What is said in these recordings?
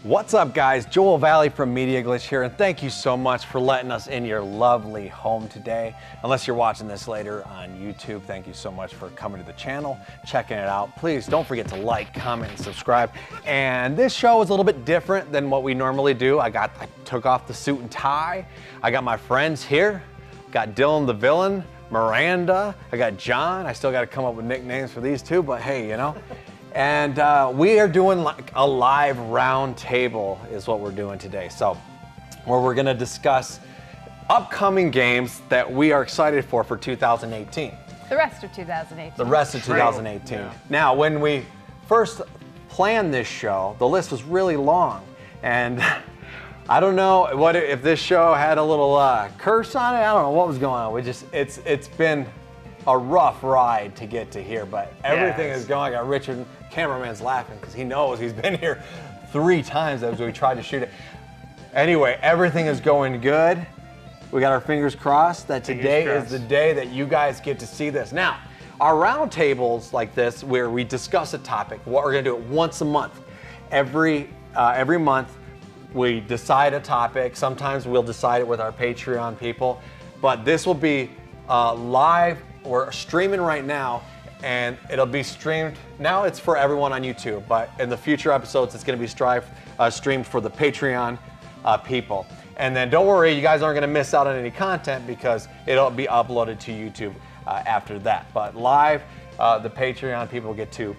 What's up, guys? Joel Valley from Media Glitch here, and thank you so much for letting us in your lovely home today. Unless you're watching this later on YouTube, thank you so much for coming to the channel, checking it out. Please don't forget to like, comment, and subscribe. And this show is a little bit different than what we normally do. I took off the suit and tie. I got my friends here. Got Dylan the Villain, Miranda. I got John. I still got to come up with nicknames for these two, but hey, you know. And we are doing like a live round table is what we're doing today. So where we're gonna discuss upcoming games that we are excited for 2018. The rest of 2018. The rest of 2018. Yeah. Now, when we first planned this show, the list was really long. And I don't know if this show had a little curse on it. I don't know what was going on. It's been a rough ride to get to here, but everything is going. I got Richard, cameraman's laughing because he knows he's been here 3 times as we tried to shoot it. Anyway, everything is going good. We got our fingers crossed that today is the day that you guys get to see this. Now, our round tables like this, where we discuss a topic, what we're gonna do it once a month. Every month, we decide a topic. Sometimes we'll decide it with our Patreon people, but this will be live. We're streaming right now, and it'll be streamed. Now it's for everyone on YouTube, but in the future episodes, it's gonna be streamed for the Patreon people. And then don't worry, you guys aren't gonna miss out on any content because it'll be uploaded to YouTube after that. But live, the Patreon people get to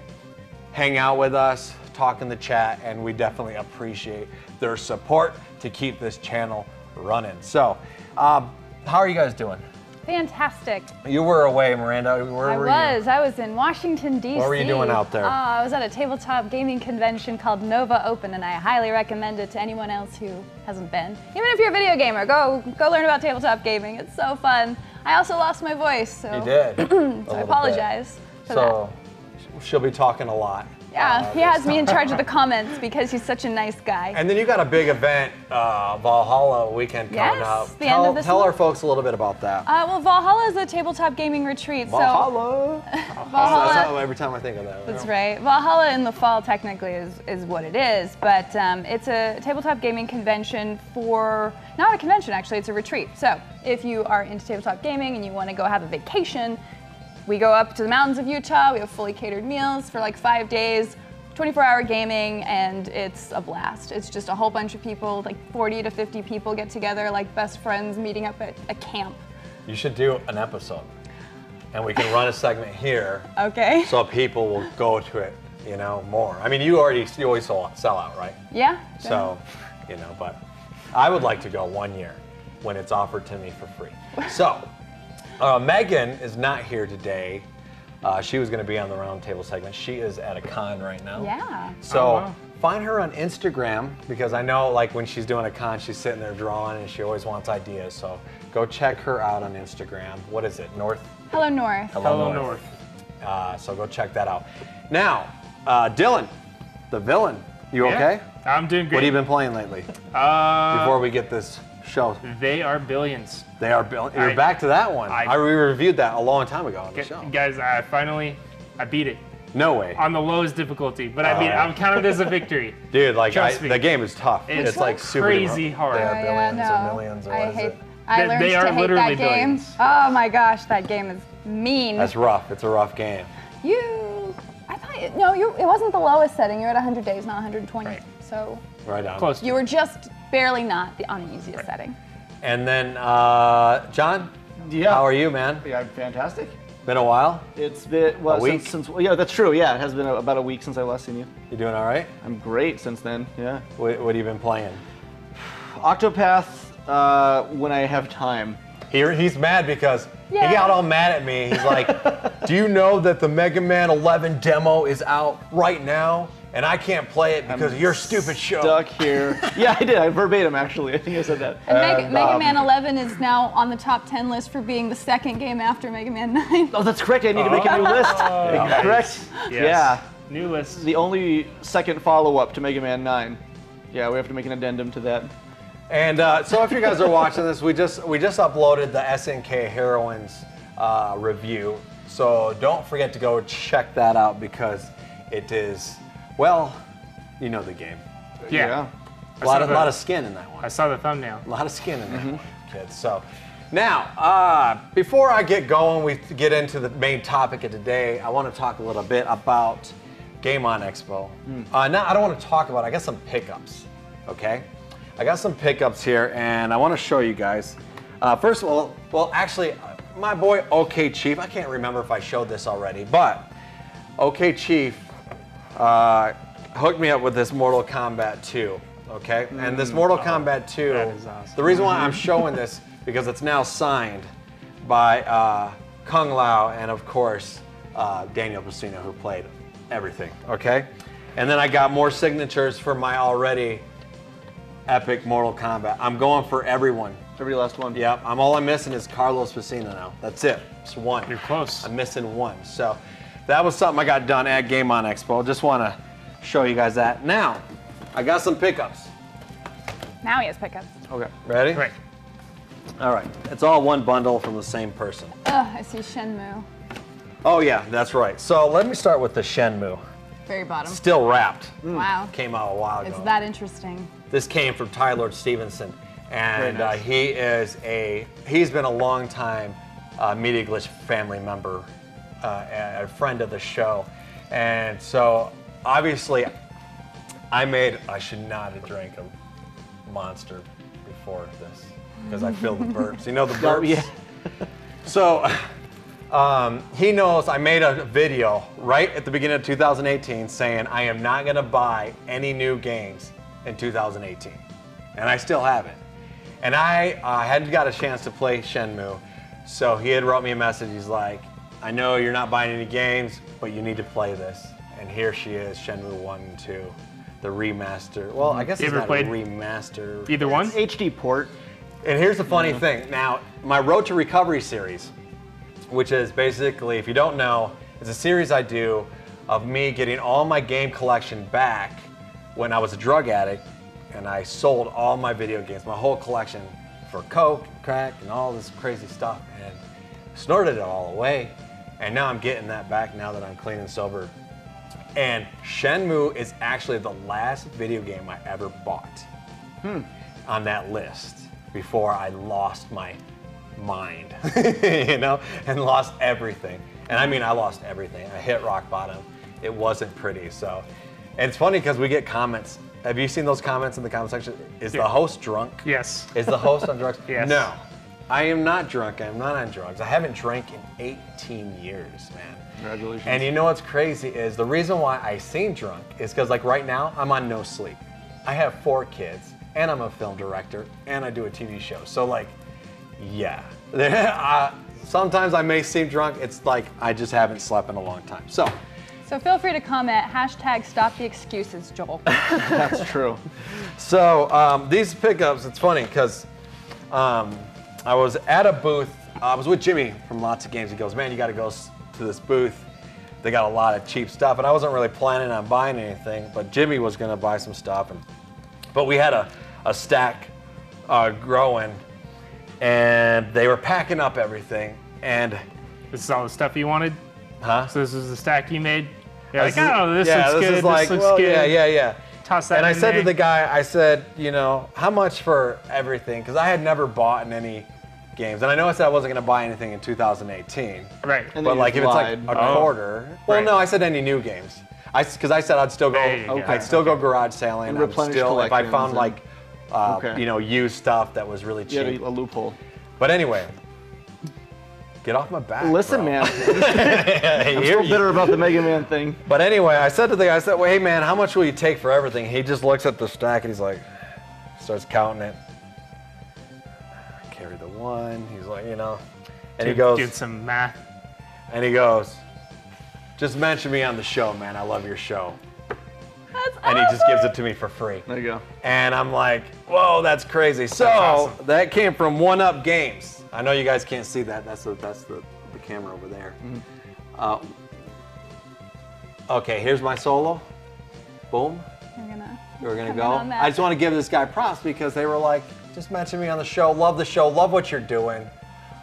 hang out with us, talk in the chat, and we definitely appreciate their support to keep this channel running. So, how are you guys doing? Fantastic. You were away, Miranda. Where were you? I was in Washington, D.C. What were you doing out there? I was at a tabletop gaming convention called Nova Open, and I highly recommend it to anyone else who hasn't been. Even if you're a video gamer, go learn about tabletop gaming. It's so fun. I also lost my voice, so you did. So I apologize for that. She'll be talking a lot. Yeah, he has me in charge of the comments because he's such a nice guy. And then you got a big event, Valhalla weekend coming up. Tell our folks a little bit about that. Well, Valhalla is a tabletop gaming retreat. Valhalla. Valhalla. That's how every time I think of that. That's right. Valhalla in the fall technically is what it is, but it's a tabletop gaming convention not a convention actually, it's a retreat. So if you are into tabletop gaming and you want to go have a vacation, we go up to the mountains of Utah, we have fully catered meals for like 5 days, 24-hour gaming, and it's a blast. It's just a whole bunch of people, like 40 to 50 people get together, like best friends meeting up at a camp. You should do an episode, and we can run a segment here. Okay. So people will go to it, you know, more. I mean, you always sell out, right? Yeah. So, you know, but I would like to go 1 year when it's offered to me for free. So. Megan is not here today. She was going to be on the roundtable segment. She is at a con right now. Yeah. So find her on Instagram, because I know like when she's doing a con, she's sitting there drawing and she always wants ideas. So go check her out on Instagram. What is it? Hello North. Hello North. So go check that out. Now, Dylan, the villain. You okay? I'm doing great. What have you been playing lately? Before we get this show. They Are Billions. They Are Billions. You're back to that one. I reviewed that a long time ago on the show. Guys, I beat it. No way. On the lowest difficulty, but I beat it. I'm counted as a victory. Dude, like the game is tough. It's like super crazy hard. They Are Billions or Millions or what is it? I learned to hate that game. Billions. Oh my gosh, that game is mean. That's rough. It's a rough game. I thought it wasn't the lowest setting. You're at 100 days, not 120. Right. So right on. Close. You were just barely not on the easiest setting. And then, John? Yeah. How are you, man? Yeah, fantastic. Been a while? It's been, a week? Since yeah, that's true. Yeah, it has been about a week since I last seen you. You doing all right? I'm great since then, yeah. What have you been playing? Octopath, when I have time. He's mad because he got all mad at me. He's like, do you know that the Mega Man 11 demo is out right now? And I can't play it because of your stupid show. Stuck here. Yeah, I did. I verbatim, actually. I think I said that. And Mega Man 11 is now on the top 10 list for being the second game after Mega Man 9. Oh, that's correct. I need to make a new list. Nice. Correct? Yes. Yeah. New list. The only second follow-up to Mega Man 9. Yeah, we have to make an addendum to that. And so if you guys are watching this, we just uploaded the SNK Heroines review. So don't forget to go check that out because it is, well, you know the game. Yeah. A lot of skin in that one. I saw the thumbnail. A lot of skin in that one, kids. So now, before I get going, we get into the main topic of today. I want to talk a little bit about Game On Expo. Now, I don't want to talk about it. I got some pickups, okay? I got some pickups here, and I want to show you guys. First of all, well, actually, my boy OK Chief, I can't remember if I showed this already, but OK Chief hooked me up with this Mortal Kombat 2, okay? And this Mortal Kombat 2, that is awesome. the reason why I'm showing this, because it's now signed by Kung Lao and, of course, Daniel Bacino, who played everything, okay? And then I got more signatures for my already epic Mortal Kombat. I'm going for everyone. Every last one. Yep, all I'm missing is Carlos Bacino now. That's it, it's one. You're close. I'm missing one. So that was something I got done at Game On Expo. Just want to show you guys that. Now, I got some pickups. Now he has pickups. Okay, ready? Right. All right, it's all one bundle from the same person. Oh, I see Shenmue. Oh yeah, that's right. So let me start with the Shenmue. Very bottom. Still wrapped. Wow. Came out a while ago. It's that interesting. This came from Ty Lord Stevenson, and he's been a long time Media Glitch family member, a friend of the show, and so obviously I should not have drank a Monster before this because I feel the burps. You know the burps? Oh, yeah. So he knows I made a video right at the beginning of 2018 saying I am not gonna buy any new games in 2018. And I still haven't. And I hadn't got a chance to play Shenmue, so he had wrote me a message. He's like, I know you're not buying any games, but you need to play this. And here she is, Shenmue 1 and 2, the remaster. Well, I guess You it's ever not played a remaster. Either one? HD port. And here's the funny thing. Now, my Road to Recovery series, which is basically, if you don't know, it's a series I do of me getting all my game collection back when I was a drug addict and I sold all my video games, my whole collection, for coke, crack, and all this crazy stuff, and snorted it all away. And now I'm getting that back now that I'm clean and sober. And Shenmue is actually the last video game I ever bought on that list before I lost my mind, you know, and lost everything. And I mean, I lost everything. I hit rock bottom. It wasn't pretty. So, and it's funny because we get comments. Have you seen those comments in the comment section? Is the host drunk? Yes. Is the host on drugs? Yes. No, I am not drunk. I am not on drugs. I haven't drank in 18 years, man. Congratulations. And you know what's crazy is the reason why I seem drunk is because like right now I'm on no sleep. I have 4 kids and I'm a film director and I do a TV show. So like, yeah. Sometimes I may seem drunk. It's like I just haven't slept in a long time. So feel free to comment, #stop the excuses, Joel. That's true. So these pickups, it's funny because I was at a booth. I was with Jimmy from Lots of Games. He goes, man, you got to go to this booth. They got a lot of cheap stuff. And I wasn't really planning on buying anything, but Jimmy was going to buy some stuff. But we had a stack growing, and they were packing up everything. And This is all the stuff you wanted? huh? So this is the stack you made? You're like, This is- oh, this yeah, looks this good, is like, this looks well, good. yeah. Toss that And I in said to there. the guy, I said, you know, how much for everything? Because I had never bought in any games. And I know I said I wasn't going to buy anything in 2018. Right. And But then like you if it's like lied. a quarter. Well, Right. no, I said any new games. Because I said I'd still go. There you go. I'd still go garage selling. And I'd replenish still, if I collections found and- like, Okay. you know, used stuff that was really You cheap. had a loophole. But anyway, get off my back. Listen, bro. man. Hey, I'm here still you- bitter about the Mega Man thing. But anyway, I said to the guy, I said, well, hey man, how much will you take for everything? He just looks at the stack and he's like, starts counting it. Carry the one. He's like, you know, and he goes, Did some math. and he goes, just mention me on the show, man. I love your show. That's And he just gives it to me for free. There you go. And I'm like, whoa, that's crazy. So awesome. that came from One Up Games. I know you guys can't see that. That's the camera over there. Okay, here's my solo. Boom. We're gonna Come go. in on that. I just want to give this guy props because they were like, just mention me on the show. Love the show. Love what you're doing.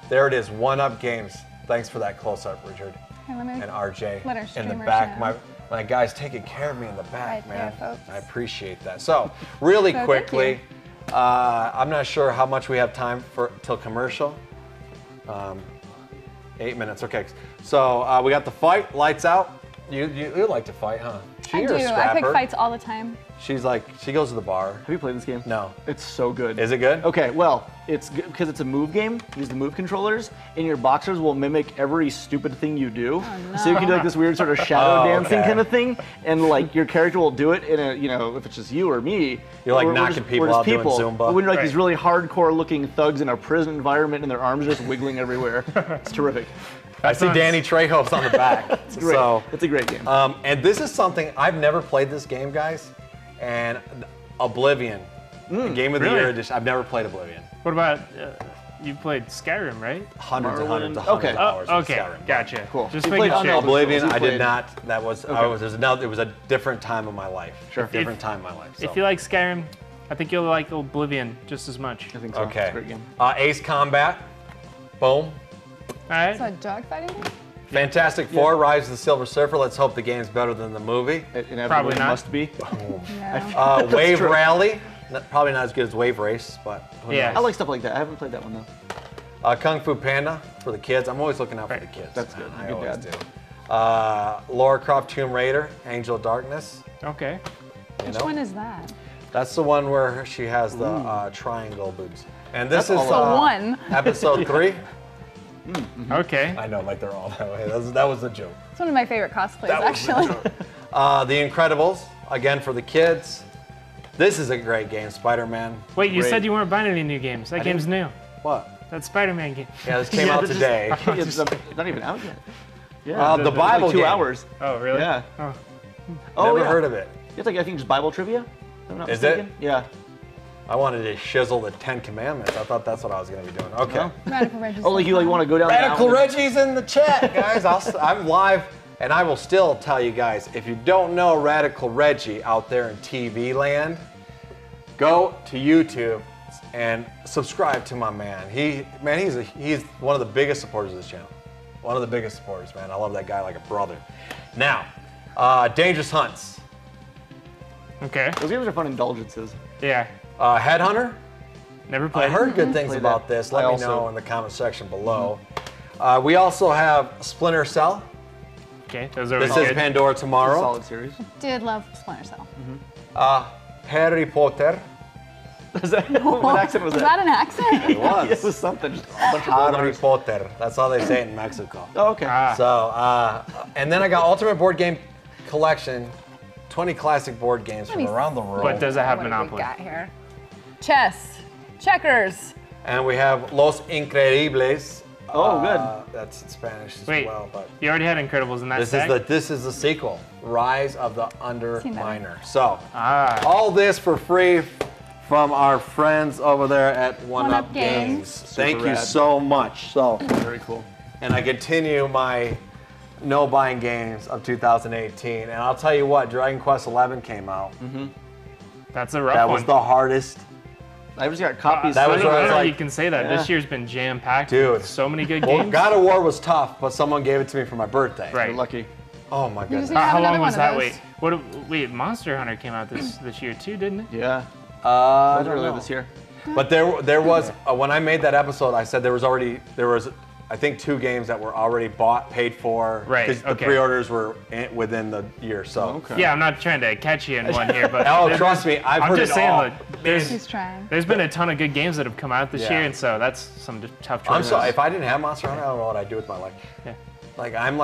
There it is. One Up Games. Thanks for that close up, Richard Hey, let me and RJ let our in the streamers back. know. My guy's taking care of me in the back, Right man. there, folks. I appreciate that. So, really So, thank quickly, I'm not sure how much we have time for till commercial. 8 minutes, okay. So we got the fight, lights out. You like to fight, huh? I You're do. a I scrapper. pick fights all the time. She's like, she goes to the bar. Have you played this game? No. It's so good. Is it good? Okay, well, it's good because it's a move game. You use the move controllers, and your boxers will mimic every stupid thing you do. no. So you can do like this weird sort of shadow Oh, dancing okay. kind of thing, and like your character will do it in a, you know, if it's just you or me. You're, like, we're knocking just- people we're just out doing people. Zumba. But when you're like Right. these really hardcore looking thugs in a prison environment, and their arms are just wiggling everywhere. It's terrific. I see sounds- Danny Trejo's on the back. It's great. So, It's a great game. and this is something, I've never played this game, guys. And Oblivion, the Game of the really? Year edition. I've never played Oblivion. What about you played Skyrim, right? Hundreds and hundreds of Okay. hours of Okay, Skyrim. gotcha. Cool. Just You making played sure. Unreal. Oblivion, You I did played- not. That was, it was a different time of my life. Sure. A different time of my life. So. If you like Skyrim, I think you'll like Oblivion just as much. I think so. Okay. It's a great game. Ace Combat, boom. All right. It's a dog fighting game? Fantastic Four, Rise of the Silver Surfer. Let's hope the game's better than the movie. It inevitably Probably not. must be. No. Wave true. Rally, probably not as good as Wave Race, but who Yeah. I like stuff like that. I haven't played that one though. knows? Kung Fu Panda for the kids. I'm always looking out for Right. the kids. That's good. I Good always dad. do. Lara Croft Tomb Raider, Angel of Darkness. Okay. You Which know? one is that? That's the one where she has the triangle boobs. And this That's is all The one. episode 3. Okay. I know, like they're all that way. That was a joke. It's one of my favorite cosplays, That was actually. The Incredibles, again for the kids. This is a great game, Spider-Man. Wait, you Great. said you weren't buying any new games. That game's new. What? That Spider-Man game. Yeah, this came out this is- today. It's not even out yet. Yeah. The it's Bible like 2 game. hours. Oh, really? Yeah. Oh. Oh, Never yeah. heard of it. It's like I think just Bible trivia. If I'm not Is it? mistaken. Yeah. I wanted to shizzle the 10 Commandments. I thought that's what I was going to be doing. Okay. No. Radical Reggie's Oh, like you like want to go down. Radical the Reggie's in the chat, guys. I'm live, and I will still tell you guys, if you don't know Radical Reggie out there in TV land, go to YouTube and subscribe to my man. He's one of the biggest supporters of this channel. One of the biggest supporters, man. I love that guy like a brother. Now, Dangerous Hunts. Okay. Those games are fun indulgences. Yeah. Headhunter. Never I played. heard good things Played about that. this. Let I me also- know in the comment section below. We also have Splinter Cell. Okay. Those are This always is good. Pandora Tomorrow. Solid series. Did love Splinter Cell. Harry Potter. What accent was Is that? that an accent? It was. It was something. Just a bunch of bold Harry R's. Potter. That's how they say it in Mexico. Oh, okay. Ah. So, and then I got Ultimate Board Game Collection, 20 classic board games from around the world. But does it have What have we Monopoly? got here? Chess. Checkers. And we have Los Increíbles. Oh, good. That's in Spanish as Wait. well. But You already had Incredibles in that stack? this is the sequel, Rise of the Seen that. Underminer. So, Ah. all this for free from our friends over there at One One Up Up Games. Games. Thank you rad. so much. So, Very cool. and I continue my no buying games of 2018. And I'll tell you what, Dragon Quest XI came out. That's a rough That one. was the hardest. I just got copies. That I was don't where I know was how like- you can say that. Yeah. This year's been jam-packed. Dude. With so many good Well, games. God of War was tough, but someone gave it to me for my birthday. Right. You're lucky. Oh my goodness. You have How another long one was of that those. wait? Wait, Monster Hunter came out this year too, didn't it? Yeah. I That was don't earlier know. this year. But there was when I made that episode, I said there was I think 2 games that were already bought, paid for. Right, Because the okay. pre-orders were within the year. So. Okay. Yeah, I'm not trying to catch you in one here, but Oh, trust me, I've I'm heard just it saying, all. look, there's He's trying. been a ton of good games that have come out this Yeah. year, and so that's some tough I'm choices. sorry. If I didn't have Monster Hunter, I don't know what I'd do with my life. Yeah. Like I'm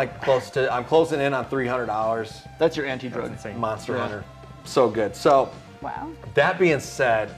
closing in on $300. That's your anti-drug. That's insane. Monster Yeah. Hunter, so good. So Wow. that being said,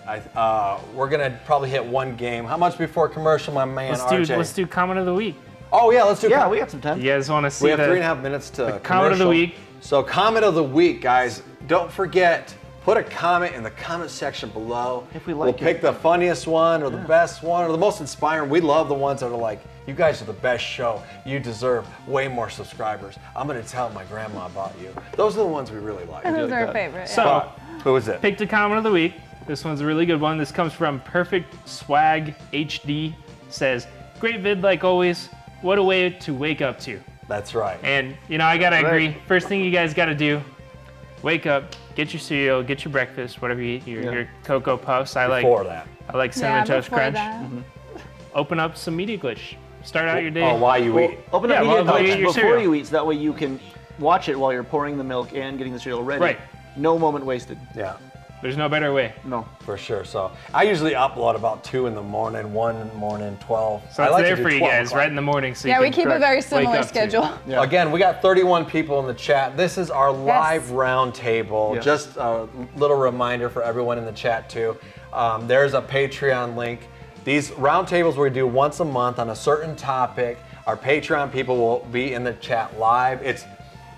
we're gonna probably hit one game. How much before commercial, my man RJ? Let's do comment of the week. Oh yeah, let's do. Yeah, we got some time. You guys want to see We have the 3.5 minutes to comment of the commercial. week? So comment of the week, guys. Don't forget, put a comment in the comment section below. If we we'll like it. pick the funniest one or the best one or the most inspiring. We love the ones that are like, you guys are the best show. You deserve way more subscribers. I'm gonna tell my grandma about you. Those are the ones we really like. Those are like our that. favorite. So, yeah. Who is it? picked a comment of the week. This one's a really good one. This comes from Perfect Swag HD. Says, great vid like always. What a way to wake up to. That's right. And, you know, I got to agree. First thing you guys got to do, wake up, get your cereal, get your breakfast, whatever you eat, your Cocoa Puffs. I like Cinnamon Toast Crunch. Open up some Media Glitch. Start out your day. Oh, while you eat. Open up Media Glitch before cereal. you eat, so that way you can watch it while you're pouring the milk and getting the cereal ready. Right. No moment wasted. Yeah. There's no better way. No. For sure. So I usually upload about 2 in the morning, 1 in the morning, 12. So it's there for you guys right in the morning. So yeah, you we can keep a very similar schedule. Yeah. Again, we got 31 people in the chat. This is our live round table. Yes. Just a little reminder for everyone in the chat too. There's a Patreon link. These round tables we do once a month on a certain topic. Our Patreon people will be in the chat live.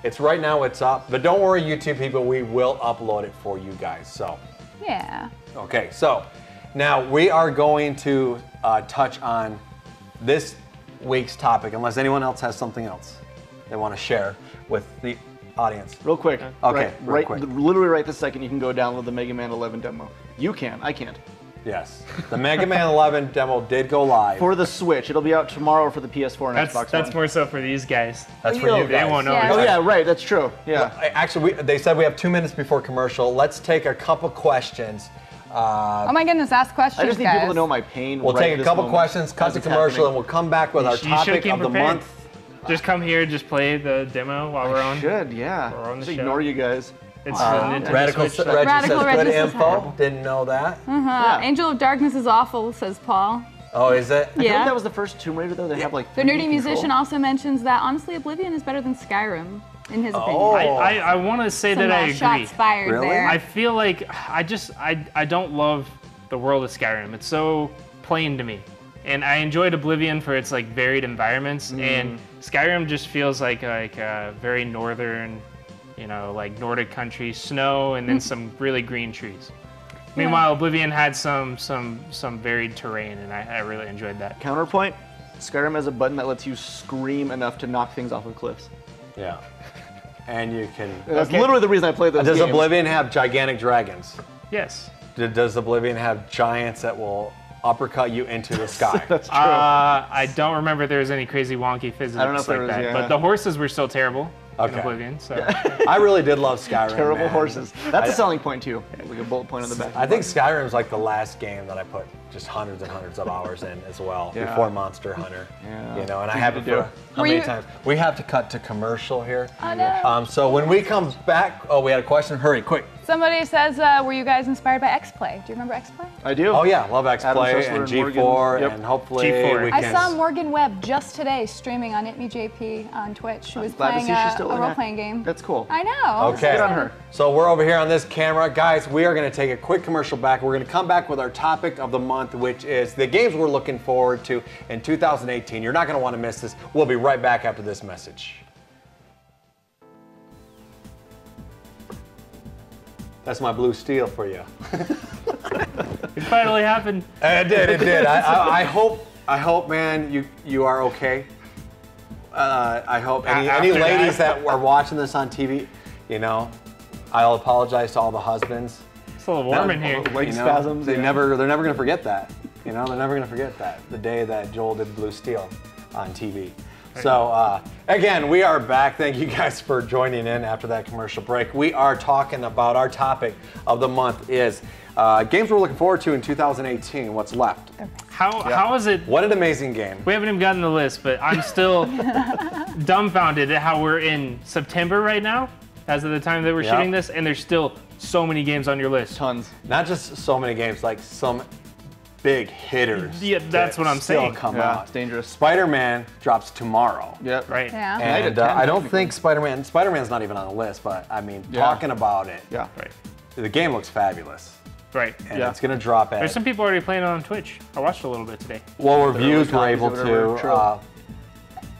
It's right now, it's up, but don't worry, YouTube people, we will upload it for you guys. So, yeah. Okay, so now we are going to touch on this week's topic, unless anyone else has something else they want to share with the audience. Real quick. Okay, real quick. Literally right this second, you can go download the Mega Man 11 demo. You can, I can't. Yes, the Mega Man 11 demo did go live. For the Switch, it'll be out tomorrow for the PS4 and Xbox One. That's more so for these guys. That's for you guys. They won't know. Yeah. Oh yeah, right. That's true. Yeah. Actually, they said we have 2 minutes before commercial. Let's take a couple questions. Oh my goodness, ask questions, I just need guys. people to know my pain. We'll take a couple questions, cut to commercial, and we'll come back with our topic of the month. Just come here, just play the demo while we're on. Should, yeah. We're on the just show. ignore you guys. It's the Nintendo Radical Switch. Reggie says Reggie good says info. Didn't know that. Angel of Darkness is awful, says Paul. Oh, is it? I feel like Yeah. that was the first Tomb Raider though. They have like The 3D Nerdy control. Musician also mentions that honestly Oblivion is better than Skyrim, in his opinion. I want to say Some that I agree. shots fired Really? there. I feel like I don't love the world of Skyrim. It's so plain to me. And I enjoyed Oblivion for its like varied environments, and Skyrim just feels like a very northern, you know, like Nordic country, snow, and then some really green trees. Meanwhile, Oblivion had some varied terrain, and I really enjoyed that. Counterpoint: Skyrim has a button that lets you scream enough to knock things off of cliffs. Yeah. And you can. That's literally the reason I played those Does games. Oblivion have gigantic dragons? Yes. Does Oblivion have giants that will uppercut you into the sky? That's true. I don't remember there was any crazy wonky physics I don't know if like there was, that, yeah. but the horses were still terrible in Okay. Oblivion. So I really did love Skyrim. Terrible man. horses. That's a selling point too. Like a bullet point on the back. I think Skyrim's like the last game that I put just hundreds and hundreds of hours in as well before Monster Hunter. Yeah. You know, and I have it for how many times? We have to cut to commercial here. Oh, no. So when we come back, oh, we had a question. Hurry, quick. Somebody says, were you guys inspired by X-Play? Do you remember X-Play? I do. Oh yeah, love X-Play Adam and Sessler and G4, Morgan. Yep. and hopefully G4. we I can. saw Morgan Webb just today streaming on ItMeJP on Twitch. She was Glad to playing see she's still a in that. role-playing game. That's cool. I know. Okay. Good on her. So we're over here on this camera. Guys, we are going to take a quick commercial back. We're going to come back with our topic of the month, which is the games we're looking forward to in 2018. You're not going to want to miss this. We'll be right back after this message. That's my blue steel for you. it finally happened. It did. I hope, man, you are okay. I hope any After ladies that. that are watching this on TV, you know, I'll apologize to all the husbands. It's a little warm in here. Leg You know, spasms. they're never gonna forget that. You know, they're never gonna forget that, the day that Joel did Blue Steel on TV. So again, we are back. Thank you guys for joining in after that commercial break. We are talking about our topic of the month is games we're looking forward to in 2018. What's left? How is it? What an amazing game! We haven't even gotten the list, but I'm still dumbfounded at how we're in September right now, as of the time that we're shooting this, and there's still so many games on your list. Tons. Not just so many games, like some big hitters. Yeah, that's what I'm still saying. Come Yeah, out. it's dangerous. Spider-Man drops tomorrow. Yep. Right. Yeah. And I don't think Spider-Man's not even on the list, but I mean, talking about it, Yeah. Right. the game looks fabulous. Right. And it's gonna drop at. There's some people already playing it on Twitch. I watched a little bit today. Well, reviews were copies able or whatever, to. true.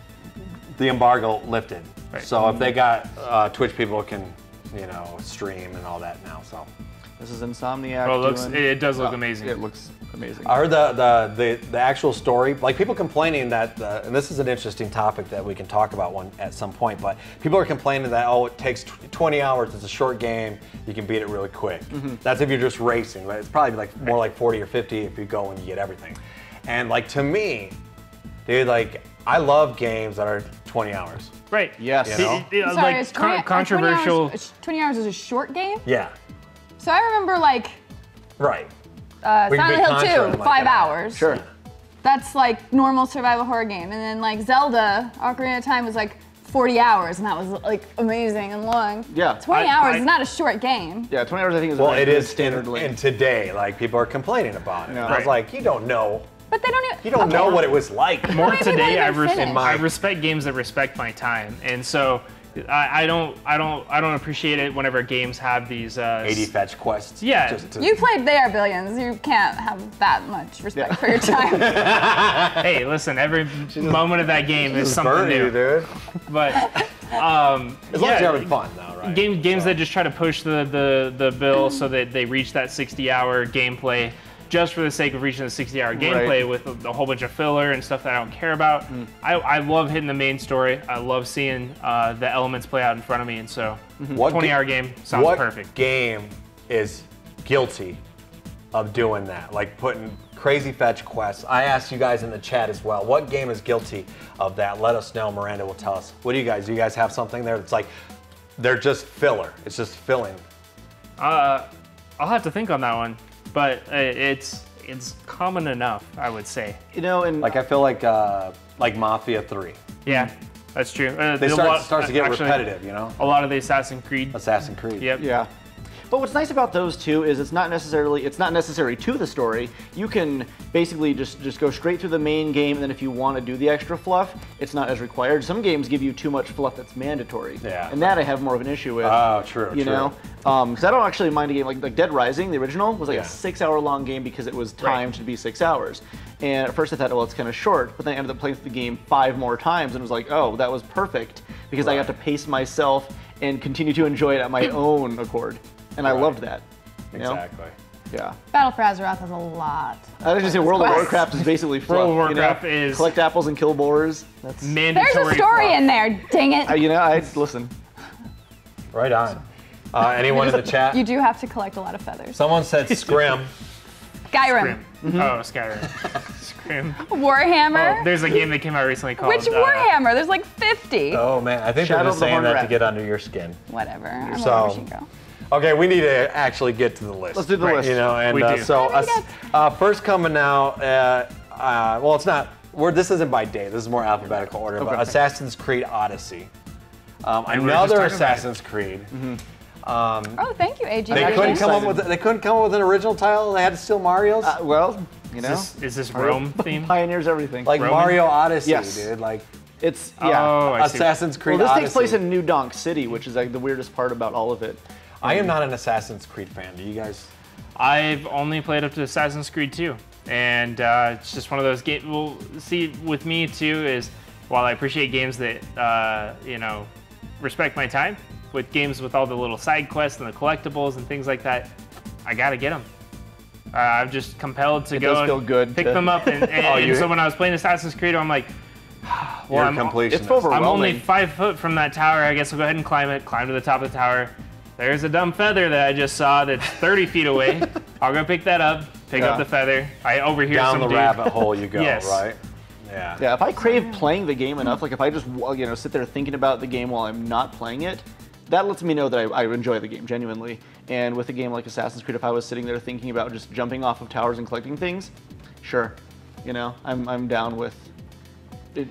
The embargo lifted, Right. so if they got Twitch people can, you know, stream and all that now. So This is Insomniac. Well, it does look Oh, amazing. It looks amazing. I heard the actual story, like people complaining that, and this is an interesting topic that we can talk about at some point, but people are complaining that, oh, it takes 20 hours, it's a short game, you can beat it really quick. That's if you're just racing, but it's probably like more like 40 or 50 if you go and you get everything. And like to me, dude, like I love games that are 20 hours. Right. Yes. You know? Sorry, Like is 20 controversial. 20 hours is a short game? Yeah, So I remember like right. We can Silent be Hill contra 2, in like 5 an hour. hours. Sure. That's like normal survival horror game. And then like Zelda, Ocarina of Time was like 40 hours, and that was like amazing and long. Yeah. 20 hours is not a short game. Yeah, 20 hours I think is a Well, very it good is standard in length. today. Like people are complaining about it. Yeah. And I was Right. like, you don't know. But they don't even. You don't know what it was like. More Maybe today, not even finished. I respect games that respect my time, and so I don't appreciate it whenever games have these 80 fetch quests. Yeah. Just to- You played They Are Billions. You can't have that much respect for your time. Hey, listen, every moment of that game is just something burn new. you, dude. But As long as you're having fun, though, right? games that just try to push the bill so that they reach that 60-hour gameplay just for the sake of reaching the 60-hour gameplay with a whole bunch of filler and stuff that I don't care about. I love hitting the main story. I love seeing the elements play out in front of me, and so 20-hour game sounds perfect. What game is guilty of doing that? Like putting crazy fetch quests. I asked you guys in the chat as well. What game is guilty of that? Let us know. Miranda will tell us. What do you guys? Do you guys have something there that's like they're just filler? It's just filling. I'll have to think on that one, but it's common enough, I would say. You know, and Like I feel like Mafia 3. Yeah, that's true. They starts to get repetitive, you know. A lot of the Assassin's Creed. Assassin's Creed. Yep. yeah. But what's nice about those two is it's not necessary to the story. You can basically just go straight through the main game, and then if you want to do the extra fluff, it's not as required. Some games give you too much fluff that's mandatory. Yeah. And that I have more of an issue with. Oh, true. You know? Because I don't actually mind a game like Dead Rising, the original, was like Yeah. a 6-hour long game because it was timed to be 6 hours. And at first I thought, well, it's kind of short, but then I ended up playing through the game 5 more times and was like, oh, that was perfect because I got to pace myself and continue to enjoy it at my own accord. And I loved that. You know? Exactly. Yeah. Battle for Azeroth has a lot. I was just say World of Warcraft is basically fluff. World of Warcraft you know? is collect apples and kill boars. That's mandatory. There's a story fluff. in there, dang it. you know, I listen. Right on. Anyone in the chat? You do have to collect a lot of feathers. Someone said Scrim. Skyrim. Oh, Skyrim. Scrim. Warhammer. Oh, there's a game that came out recently called. Which Warhammer? There's like 50. Oh man, I think Shadow they're of just the saying Horned that to Rat. get under your skin. Whatever. I'm So- wherever she go. Okay, we need to actually get to the list. Let's do the list. You know, and We do. so What do first coming out. Well, it's not. This isn't by date. This is more alphabetical order. But Okay. Assassin's Creed Odyssey. we were just Another talking about Assassin's Creed. Oh, thank you, AG. They Video couldn't Games. come up with. They couldn't come up with an original title. They had to steal Mario's. Well, you know, Is this Rome theme? pioneers everything. like Roman? Mario Odyssey, Yes. dude. Like it's yeah. Oh, I see. Assassin's Creed. Well, this takes Odyssey. place in New Donk City, which is like the weirdest part about all of it. I am not an Assassin's Creed fan. Do you guys? I've only played up to Assassin's Creed 2, and it's just one of those games. Well, see, with me too is while I appreciate games that you know respect my time, with games with all the little side quests and the collectibles and things like that, I gotta get them. I'm just compelled to It go does feel and good pick to- them up, and you- so when I was playing Assassin's Creed, I'm like, well, You're a I'm completionist. It's overwhelming. I'm only 5 foot from that tower. I guess I'll go ahead and climb it. Climb to the top of the tower. There's a dumb feather that I just saw that's 30 feet away. I'll go pick that up. Pick Yeah. up the feather. I overhear Down some the dude. rabbit hole you go, Yes. right? Yeah. Yeah, if I crave playing the game enough, like if I just sit there thinking about the game while I'm not playing it, that lets me know that I enjoy the game genuinely. And with a game like Assassin's Creed, if I was sitting there thinking about just jumping off of towers and collecting things, sure, I'm down with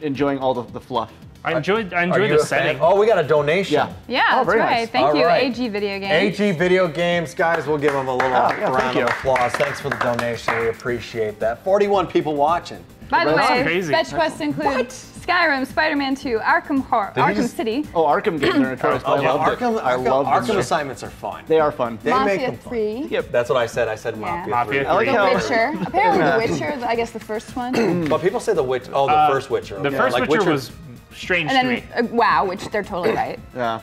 enjoying all the fluff. I enjoyed Are you the a fan? setting. Oh, we got a donation. Yeah. Yeah, Oh, that's very right. nice. Thank All you, right. AG Video Games. AG Video Games, guys, we'll give them a little yeah, round thank you. of applause. Thanks for the donation. We appreciate that. 41 people watching. By the That's way, crazy. fetch quests include Skyrim, Spider-Man 2, Arkham City, Oh, Arkham games are notorious, but I loved it. I love them. Arkham assignments are fun. They are fun. They make Mafia them fun. 3, Yep. That's what I said. I said Yeah. Mafia 3. Mafia I like three. The how Witcher. Apparently, The Witcher, I guess the first one. But people say the Witcher. Oh, the first Witcher. The okay. first Like Witcher was strange And to me. then WoW, which they're totally right. Yeah.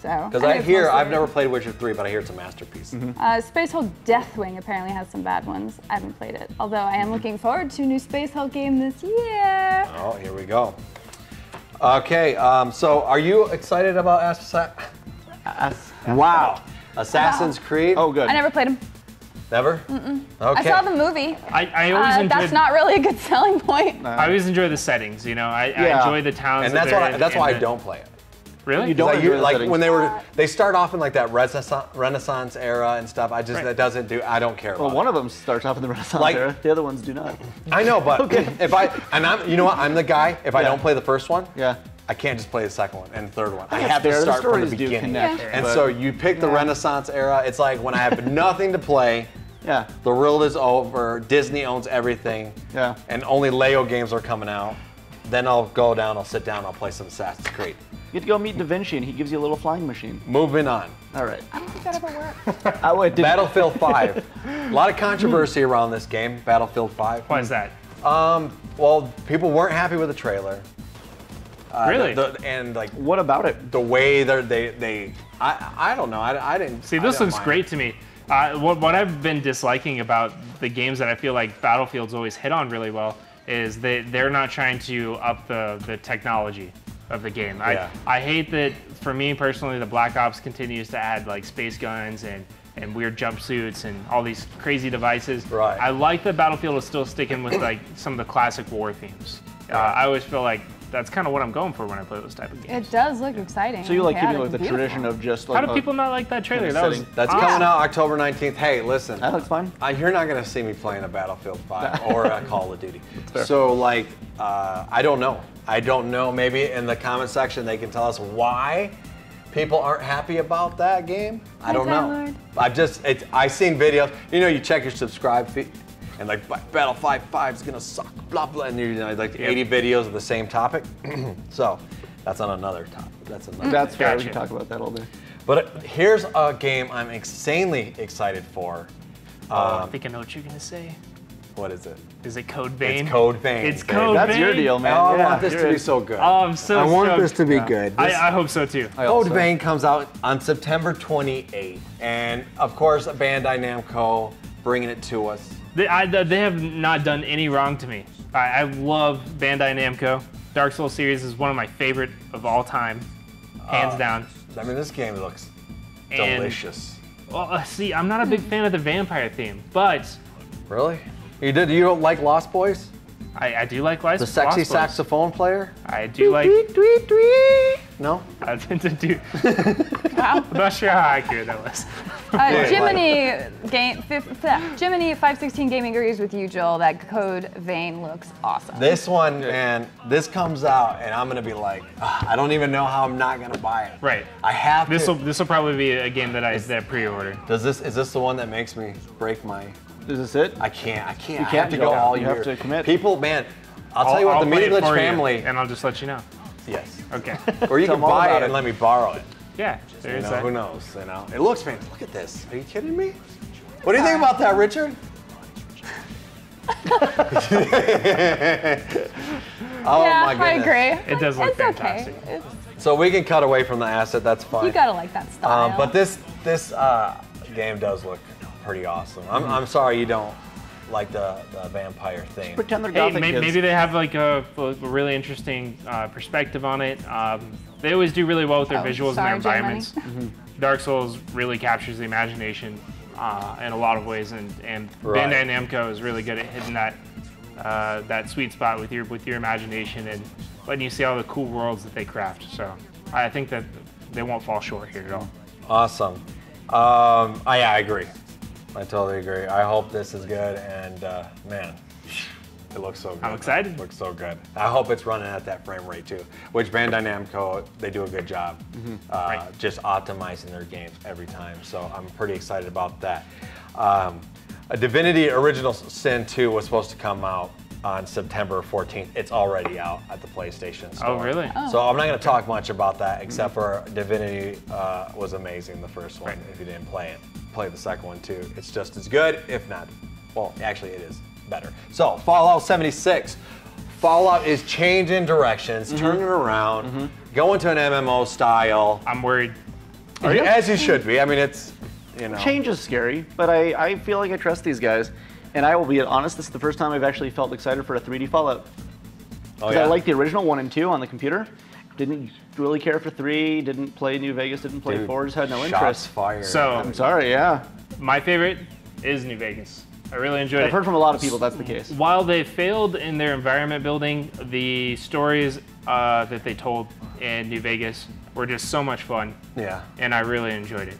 So. Because think I it's hear, mostly I've right. never played Witcher 3, but I hear it's a masterpiece. Space Hulk Deathwing apparently has some bad ones. I haven't played it. Although I am looking forward to a new Space Hulk game this year. Oh, here we go. Okay, so are you excited about Wow. Assassin's Creed? Oh, good. I never played him. Never? Okay. I saw the movie. I always enjoyed. That's not really a good selling point. I always enjoy the settings. You know, I Yeah. enjoy the towns. And that that's they're why in that's why I and don't play it. Really? You don't Like, enjoy the like settings. when they start off in like that Renaissance era and stuff. I just Right. that doesn't do. I don't care about. Well, one of them starts off in the Renaissance Like- era. The other ones do not. I know, but if I you know what? I'm the guy. If I Yeah. don't play the first one, Yeah. I can't just play the second one and the third one. I That's have to fair. The start from the stories do beginning. connect, Yeah. And but- so you pick the Renaissance era. It's like when I have nothing to play. Yeah. The world is over. Disney owns everything. Yeah. And only Lego games are coming out. Then I'll go down. I'll sit down. I'll play some Assassin's Creed. You get to go meet Da Vinci, and he gives you a little flying machine. Moving on. All right. I don't think that ever worked. Did, Battlefield 5. A lot of controversy around this game, Battlefield 5. Why is that? Well, people weren't happy with the trailer. Really? And like What about it? the way I don't know. I didn't See, I this didn't looks mind great it. to me. What I've been disliking about the games that I feel like Battlefield's always hit on really well is they're not trying to up the technology of the game. Yeah. I hate that, for me personally, the Black Ops continues to add like space guns and weird jumpsuits and all these crazy devices. Right. I like that Battlefield is still sticking with like some of the classic war themes. I always feel like that's kind of what I'm going for when I play those type of games. It does look exciting. So you like Yeah, keeping it like the looks tradition beautiful. of just like How do people not like that trailer? That was setting. That's coming out October 19th. Hey, listen. That looks fine. You're not going to see me playing a Battlefield 5 or a Call of Duty. fair. So, like, I don't know. I don't know. Maybe in the comment section they can tell us why people aren't happy about that game. I don't know. I've seen videos. You know, you check your subscribe feed, and like Battlefield 5 is gonna suck. Blah blah, and you know, like 80 videos of the same topic. So, that's on another topic. That's another. That's fair. We Gotcha. can talk about that all day. But here's a game I'm insanely excited for. I think I know what you're gonna say. What is it? Is it Code Vein? It's Code Vein. It's baby. Code That's Vein. your deal, man. Oh, I Yeah, want this you're to be in. so good. Oh, I'm so I want stoked. this to be good. I hope so too. I Code also- Vein comes out on September 28th, and of course, Bandai Namco bringing it to us. They have not done any wrong to me. I love Bandai Namco. Dark Souls series is one of my favorite of all time, hands down. I mean, this game looks And- delicious. Well, see, I'm not a big fan of the vampire theme, but Really? You don't like Lost Boys? I do like Lost The sexy Boys. saxophone player? I do like. No? I tend to do. Wow. I'm not sure how accurate that was. Jiminy 516 Gaming agrees with you, Joel, that Code Vein looks awesome. This one, man, this comes out, and I'm gonna be like, I don't even know how I'm not gonna buy it. Right. I have This to. will probably be a game that I pre-order. Is this the one that makes me break my? Is this it? I can't. You I have can't to go. go all You year. have to commit. People, man, I'll tell you what. The play Meaty it Glitch for you, family. and I'll just let you know. Yes. Okay. Or you Tell can 'em all buy about it and it. let me borrow it. Yeah. You There's know, that. who knows? You know, it looks fantastic. Look at this. Are you kidding me? What do you think about that, Richard? Oh yeah, my goodness. I agree. It does look it's fantastic. Okay. So we can cut away from the asset. That's fine. You gotta like that style. But this game does look pretty awesome. I'm sorry you don't like the vampire thing. Pretend they're Hey, gothic kids. maybe they have like a really interesting perspective on it. They always do really well with their visuals sorry, and their Germany. environments. Dark Souls really captures the imagination in a lot of ways, and Right. Bandai Namco is really good at hitting that sweet spot with your imagination and letting you see all the cool worlds that they craft. So I think that they won't fall short here at all. Awesome. Yeah, I agree. I totally agree. I hope this is good, and man, it looks so good. I'm excited. It looks so good. I hope it's running at that frame rate too, which Bandai Namco, they do a good job Right. just optimizing their games every time. So I'm pretty excited about that. A Divinity Original Sin 2 was supposed to come out on September 14th. It's already out at the PlayStation Store. Oh, really? So I'm not going to talk much about that, except for Divinity was amazing, the first one. Right. If you didn't play it, play the second one too. It's just as good, if not, well, actually it is better. So Fallout 76. Fallout is changing directions, turning around, going to an MMO style, I'm worried. as you should be. I mean, it's, you know. Change is scary, but I feel like I trust these guys. And I will be honest, this is the first time I've actually felt excited for a 3D Fallout. Oh, Because I like the original 1 and 2 on the computer. Didn't really care for 3, didn't play New Vegas, didn't play Dude, 4, just had no shots interest. fired. So I'm sorry, yeah. my favorite is New Vegas. I really enjoyed it. I've heard from a lot of people that's the case. While they failed in their environment building, the stories that they told in New Vegas were just so much fun. Yeah. And I really enjoyed it.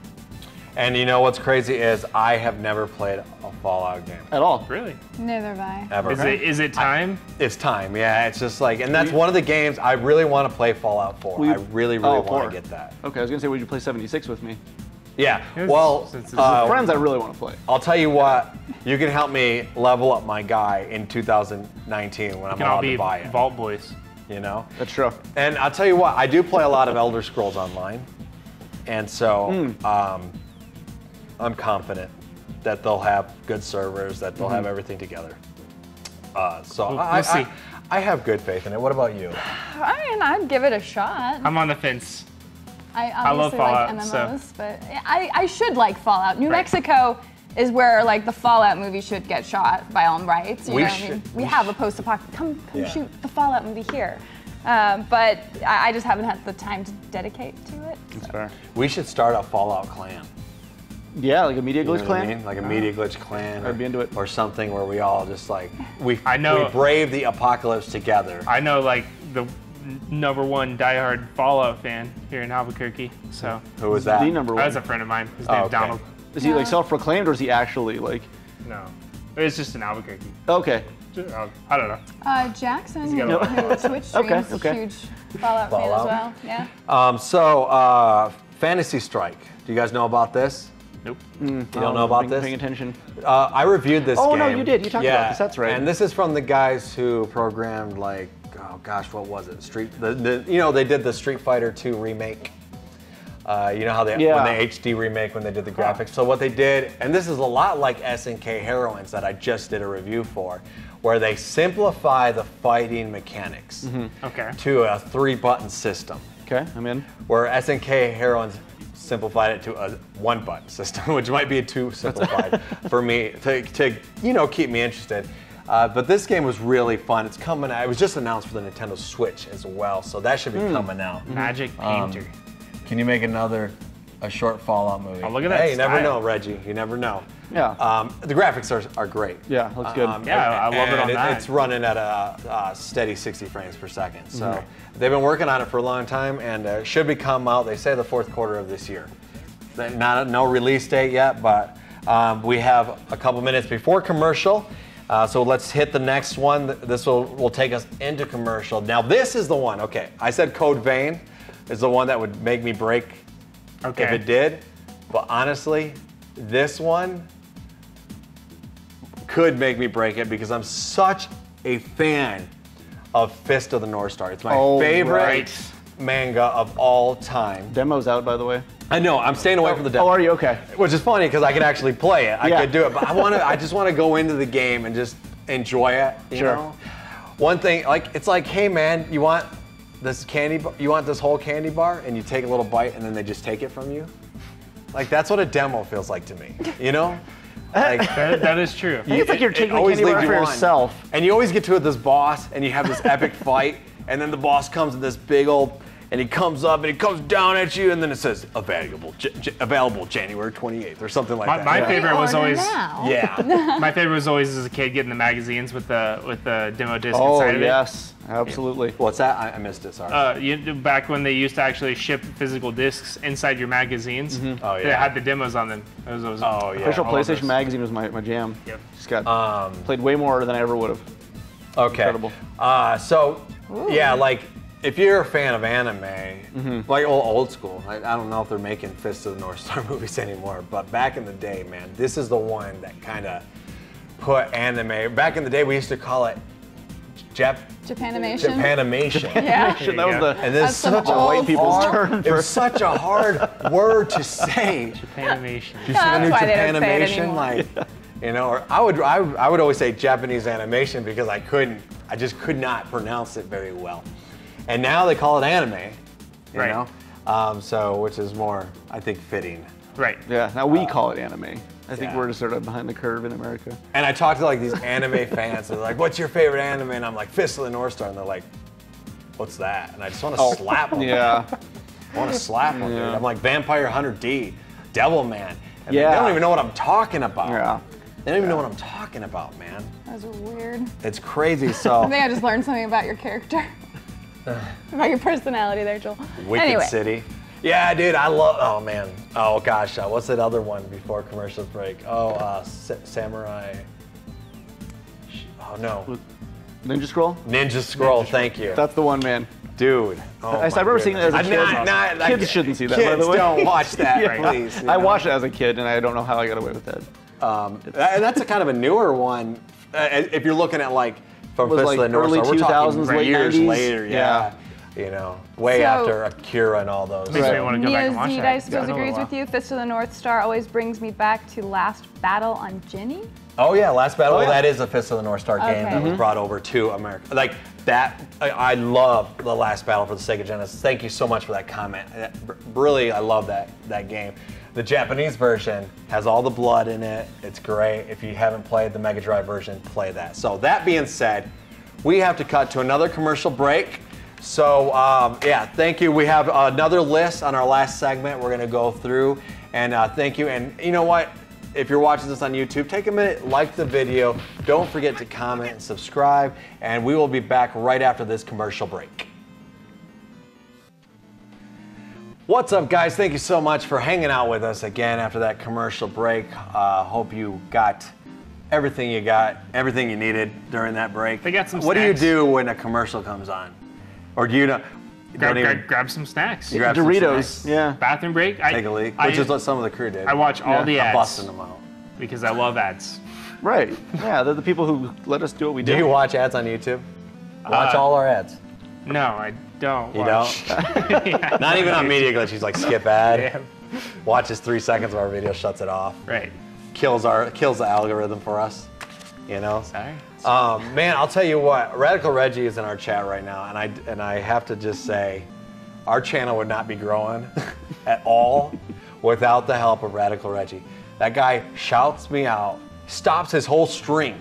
And you know what's crazy is I have never played a Fallout game. At all. Really? Neither have I. Ever. Is it time? It's time, yeah. It's just like, and that's one of the games I really want to play Fallout 4. I really, really want 4. to get that. Okay, I was gonna say, would you play 76 with me? Yeah, It's- well, it's- Friends, I really want to play. I'll tell you what, you can help me level up my guy in 2019 when I'm Can all allowed be to buy it, Vault Boys. you know? That's true. And I'll tell you what, I do play a lot of Elder Scrolls Online, and so I'm confident that they'll have good servers, that they'll have everything together. So We'll see. I have good faith in it. What about you? I mean, I'd give it a shot. I'm on the fence. I love obviously Fallout, like so- MMOs, but I should like Fallout. New Right. Mexico is where like the Fallout movie should get shot by all rights. You We know what I mean? should- We have a post-apocalyptic. Come Yeah. shoot the Fallout movie here. But I just haven't had the time to dedicate to it. That's fair. We should start a Fallout clan. Yeah, like a Media You know Glitch what I clan? mean? Like a Media Glitch clan. I'd be into it. Or something where we all just like, we know- brave the apocalypse together. I know like the #1 diehard Fallout fan here in Albuquerque. So Who was that? The number one. that's a friend of mine. His name's okay. Donald. Is he like self-proclaimed or is he actually like? No, it's just in Albuquerque. Okay. I don't know. Jackson, who, got a- who Twitch streams, Okay. huge Fallout fan as Fallout. well. Yeah. So, Fantasy Strike. Do you guys know about this? Nope. You don't know about this? Paying attention. I reviewed this game. Oh, no, you did. You talked about this. That's right. And this is from the guys who programmed like, oh gosh, what was it? You know, they did the Street Fighter 2 remake. You know how they when they HD remake when they did the graphics. So what they did, and this is a lot like SNK Heroines that I just did a review for, where they simplify the fighting mechanics Okay. to a 3-button system. Okay, I'm in. Where SNK Heroines simplified it to a 1-button system, which might be too simplified for me to you know, keep me interested. But this game was really fun. It's coming out. It was just announced for the Nintendo Switch as well, so that should be coming out. Magic Painter. Can you make a short Fallout movie? Oh, look at that Hey, you never style. know, Reggie. You never know. Yeah. The graphics are great. Yeah, looks good. Yeah, I love it on that. It's running at a steady 60 frames per second. So they've been working on it for a long time, and it should be come out. They say the 4th quarter of this year. No release date yet, but we have a couple minutes before commercial. So let's hit the next one. This will take us into commercial. Now this is the one. Okay, I said Code Vein is the one that would make me break if it did. But honestly, this one could make me break it because I'm such a fan of Fist of the North Star. It's my favorite manga of all time. Demo's out, by the way. I know, I'm staying away from the demo. Oh, are you? Okay. Which is funny because I could actually play it. I Yeah. could do it, but I just want to go into the game and just enjoy it. You know? One thing, it's like, hey man, you want this candy? You want this whole candy bar? And you take a little bite, and then they just take it from you. Like that's what a demo feels like to me. You know? Like, That is true. I think it's like you're taking a always candy bar leaves for you on. yourself. And you always get to this boss, and you have this epic fight, and then the boss comes in this big old, and he comes up and he comes down at you, and then it says available January 28th or something like that. My Yeah. favorite was Order always now. Yeah. my favorite was always as a kid getting the magazines with the demo disc Oh, inside of it. yes. Absolutely. What's that? I missed it. Sorry. Back when they used to actually ship physical discs inside your magazines, Oh, they yeah. had the demos on them. It was Oh, yeah. Official all of PlayStation those. magazine was my jam. Yep. Just got played way more than I ever would have. Okay. Incredible. So, yeah, like if you're a fan of anime, like old school, I don't know if they're making Fist of the North Star movies anymore, but back in the day, man, this is the one that kind of put anime. Back in the day, we used to call it Japanimation. Japanimation. Yeah. There you That was go. the And there's That's such some a old people's hard- term It for- was such a hard word to say. Animation. You see the new That's why they don't say it Japanimation, anymore. like, you know, or I would always say Japanese animation because I just could not pronounce it very well. And now they call it anime, you Right. know, so which is more, I think, fitting. Right. Yeah, now we call it anime. I think yeah. we're just sort of behind the curve in America. And I talk to like these anime fans, and they're like, "What's your favorite anime?" And I'm like, "Fist of the North Star," and they're like, "What's that?" And I just want to slap them. Yeah. I want to slap them, dude. Yeah. I'm like Vampire Hunter D, Devil Man. And Yeah. they don't even know what I'm talking about. Yeah. They don't even know what I'm talking about, man. That was weird. It's crazy. I So think I just learned something about your character. About your personality there, Joel. Wicked Anyway. City. Yeah, dude, I love. Oh man. Oh gosh, what's that other one before commercials break? Oh, Samurai. Oh no. Ninja Scroll? Ninja Scroll. Thank you, That's the one, man. dude. Oh, I remember seeing that as a kid. Kids shouldn't see that, by the way. Kids don't watch that, Yeah. please. you I know? watched it as a kid, and I don't know how I got away with that. And that's a kind of a newer one. If you're looking at like from Was Fist like of the North early Star, we're 2000s, talking late years 90s? later. Yeah. You know, way So- after Akira and all those. Makes me want to go back and watch Neozed, that. I suppose, It's been a agrees while. with you. Fist of the North Star always brings me back to Last Battle on Ginny. Oh yeah, Last Battle. Oh, Well, yeah. that is a Fist of the North Star game Okay. that was brought over to America. Like that, I love the Last Battle for the Sega Genesis. Thank you so much for that comment. Really, I love that game. The Japanese version has all the blood in it. It's great. If you haven't played the Mega Drive version, play that. So that being said, we have to cut to another commercial break. So yeah, thank you. We have another list on our last segment we're gonna go through, and thank you. And you know what? If you're watching this on YouTube, take a minute, like the video. Don't forget to comment and subscribe, and we will be back right after this commercial break. What's up, guys? Thank you so much for hanging out with us again after that commercial break. Hope you got everything you needed during that break. They got some What snacks. do you do when a commercial comes on? Or do you not? Grab some snacks. You grab some Doritos. snacks, Yeah. Bathroom break. take a leak, which is what some of the crew did. I watch all the I'm ads busting them out. because I love ads. Right. Yeah, they're the people who let us do what we do. Do you watch ads on YouTube? Watch all our ads. No, I don't. You watch. don't? Not even on Media Glitch. He's like, skip ad. Yeah. Watches 3 seconds of our video, shuts it off. Right. Kills the algorithm for us. You know? Sorry. Man, I'll tell you what. Radical Reggie is in our chat right now, and I have to just say, our channel would not be growing at all without the help of Radical Reggie. That guy shouts me out, stops his whole stream,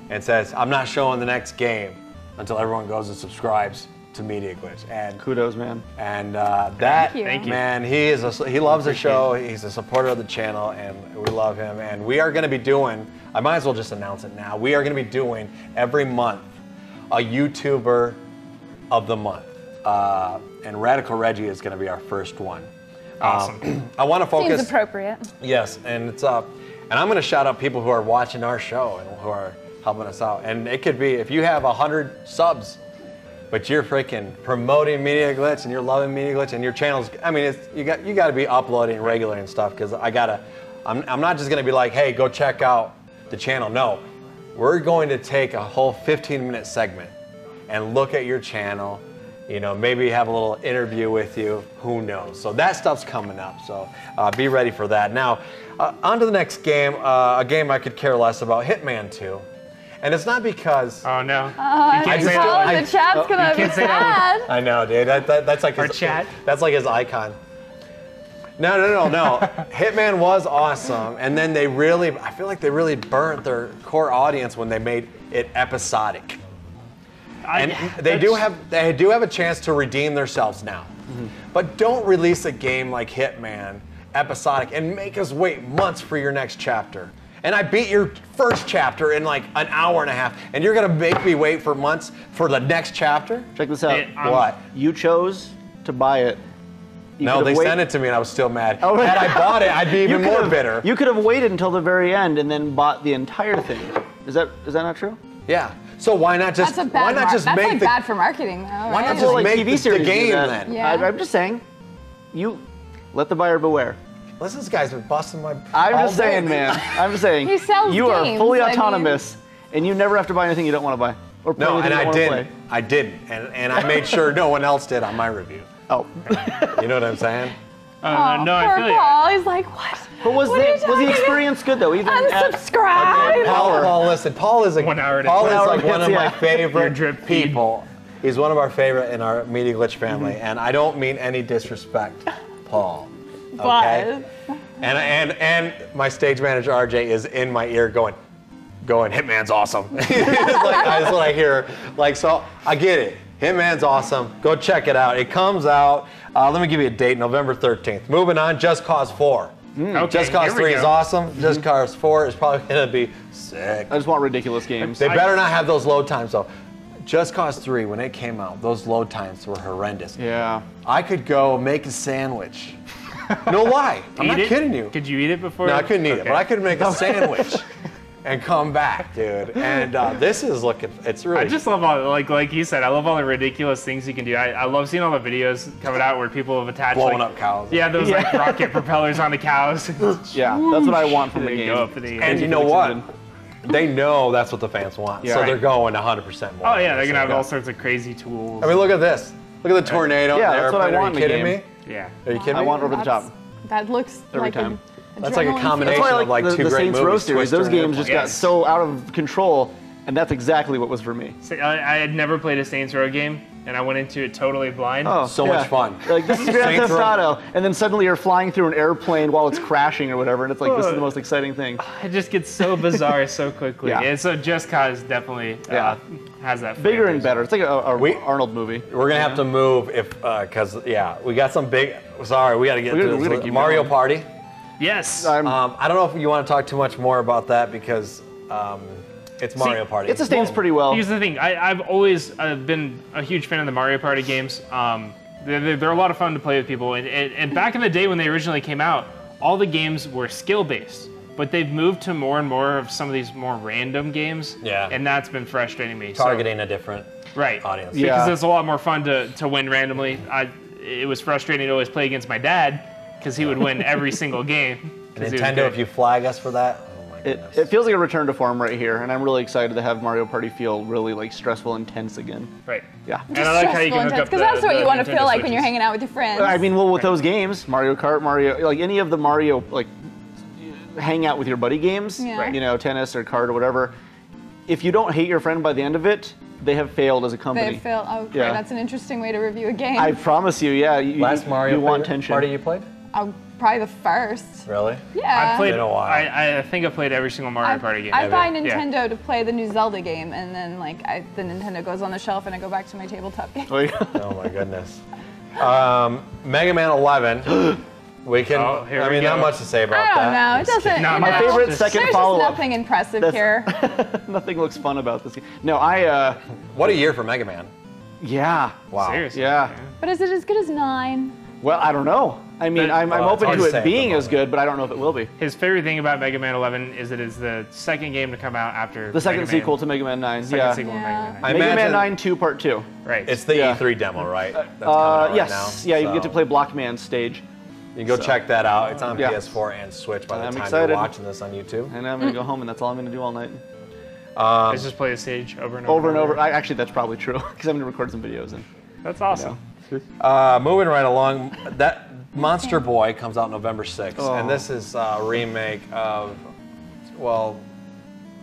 and says, "I'm not showing the next game until everyone goes and subscribes to Media Glitch." And Kudos, man. that Thank you. man, he loves the show. He's a supporter of the channel, and we love him. And we are going to be doing. I might as well just announce it now. We are going to be doing every month a YouTuber of the month, and Radical Reggie is going to be our first one. Awesome. I want to focus. Seems appropriate. Yes, and it's up. And I'm going to shout out people who are watching our show and who are helping us out. And it could be if you have 100 subs, but you're freaking promoting Media Glitch and you're loving Media Glitch and your channel's. I mean, you got to be uploading regularly and stuff because I'm not just going to be like, hey, go check out the channel. No, we're going to take a whole 15-minute segment and look at your channel. You know, maybe have a little interview with you. Who knows? So that stuff's coming up. So be ready for that. Now, on to the next game. A game I could care less about, Hitman 2. And it's not because Oh no. I can't say saw that. the chat's gonna be can't say that sad. I know, dude. That's like Our his chat. That's like his icon. No. Hitman was awesome, and then I feel like they really burnt their core audience when they made it episodic. And they do have a chance to redeem themselves now. But don't release a game like Hitman episodic and make us wait months for your next chapter. And I beat your first chapter in like an hour and a half, and you're gonna make me wait for months for the next chapter? Check this out. What? You chose to buy it. You No, could they have sent it to me and I was still mad. Oh, really? Had I bought it, I'd be even could more have- bitter. You could have waited until the very end and then bought the entire thing. Is that not true? Yeah. So why not just That's a bad. just That's make like the bad for marketing, though. why Right? not Well, just like make TV the series do game that. then? Yeah. I'm just saying. You let the buyer beware. Listen, this guy's been busting my. I'm all just day. saying, man. I'm just saying. He sells you are games, fully I mean- autonomous, and you never have to buy anything you don't want to buy or play No, anything and you I don't want to didn't. play. I didn't, and I made sure no one else did on my review. Oh, You know what I'm saying? No, I Poor feel you. Paul. He's like, what? but was What are you the talking experience good though? Even at Unsubscribe. Paul, listen. Paul is 1 hour to Paul is 20 like one of my minutes, Your favorite drip feed. people. He's one of our favorite in our Media Glitch family, and I don't mean any disrespect, Paul. Okay. But And my stage manager RJ is in my ear going, Hitman's awesome. That's what I hear. Like, so I get it. Hitman's awesome. Go check it out. It comes out. Let me give you a date, November 13th. Moving on, Just Cause 4. Okay, Just Cause here we 3 is go. awesome. Just Cause 4 is probably going to be sick. I just want ridiculous games. They better not have those load times, though. Just Cause 3, when it came out, those load times were horrendous. Yeah. I could go make a sandwich. No lie. I'm not Eat it? kidding you. Could you eat it before? No, I couldn't eat it, Okay. but I could make a sandwich and come back, dude. And this is looking, it's really. I just love all, like you said, I love all the ridiculous things you can do. I love seeing all the videos coming out where people have attached blowing like, up cows. Yeah, those like rocket propellers on the cows. Yeah, that's what I want from the They game. go up in the air. And you know what? They know that's what the fans want, so Yeah. they're going 100% more. Oh yeah, they're gonna have all sorts of crazy tools. I mean, look at this. Look at the tornado. Yeah, and the that's what I airplane. want Are in you the kidding game. me? Yeah. Are you kidding I me? want over the top. That looks Every like time. That's like a adrenaline-fueled combination That's why I of like the, two the great Saints Row movies. series. Twister Those and games just Airplane. got so out of control, and that's exactly what was for me. So, I had never played a Saints Row game, and I went into it totally blind. Oh, So much fun. Like, this is Grand Saints Theft Row. Auto, and then suddenly you're flying through an airplane while it's crashing or whatever, and it's like, this is the most exciting thing. It just gets so bizarre so quickly. Yeah. And so Just Cause definitely has that Bigger flavor and as better. well. It's like a We- Arnold movie. We're gonna have to move if, cause yeah, we got some big. Sorry, we gotta get We're to gonna this. keep Mario going. Party. Yes. I'm- I don't know if you want to talk too much more about that because it's Mario Party. it sustains pretty well. Here's the thing. I've always been a huge fan of the Mario Party games. They're a lot of fun to play with people. And back in the day when they originally came out, all the games were skill-based. But they've moved to more and more of some of these more random games. Yeah. And that's been frustrating me. targeting a different Right. audience. Yeah. Because it's a lot more fun to win randomly. It was frustrating to always play against my dad because he would win every single game. 'cause he was Nintendo, good. if you flag us for that, oh my goodness. It feels like a return to form right here, and I'm really excited to have Mario Party feel really like stressful and tense again. Right. Yeah. And I like how you can hook up because that's what the you want to Nintendo feel like when you're Switches. hanging out with your friends. I mean, well, with those games, Mario Kart, Mario, like any of the Mario, like hang out with your buddy games, Yeah. Right. you know, tennis or kart or whatever. If you don't hate your friend by the end of it, they have failed as a company. They feel, oh, Yeah. great, that's an interesting way to review a game. I promise you, yeah. Last Mario you want tension. Party you played? Oh, probably the first. Really? Yeah. I played. Been a while. I think I played every single Mario Party game. I buy Yeah. Nintendo to play the new Zelda game, and then like the Nintendo goes on the shelf, and I go back to my tabletop game. Oh, yeah. Oh my goodness. Mega Man 11. We can. Oh, here I we mean, not go. much to say about I don't that. know. It doesn't. No, you my know, favorite Just- second There's follow-up. just nothing impressive here. Nothing looks fun about this game. No, What a year for Mega Man. yeah. Wow. Seriously. Yeah. But is it as good as 9? Well, I don't know. I mean, I'm Well, it's open hard to to say it at the being as moment. good, but I don't know if it will be. His favorite thing about Mega Man 11 is it is the second game to come out after The second Mega Man. sequel to Mega Man 9. Second yeah. sequel to Mega Man 9. I Mega Man imagine 9 2 Part 2. Right. It's the Yeah. E3 demo, right? That's coming out right Yes. now. Yeah, you get So to play Blockman's stage. You can go check that out. It's on Yeah. PS4 and Switch by the I'm time excited. you're watching this on YouTube. And I'm going to go home, and that's all I'm going to do all night. Let's just play the stage over and over. Over and over. Actually, that's probably true, because I'm going to record some videos. And That's awesome. Moving right along, that Monster Boy comes out November 6th, Oh. and this is a remake of, well,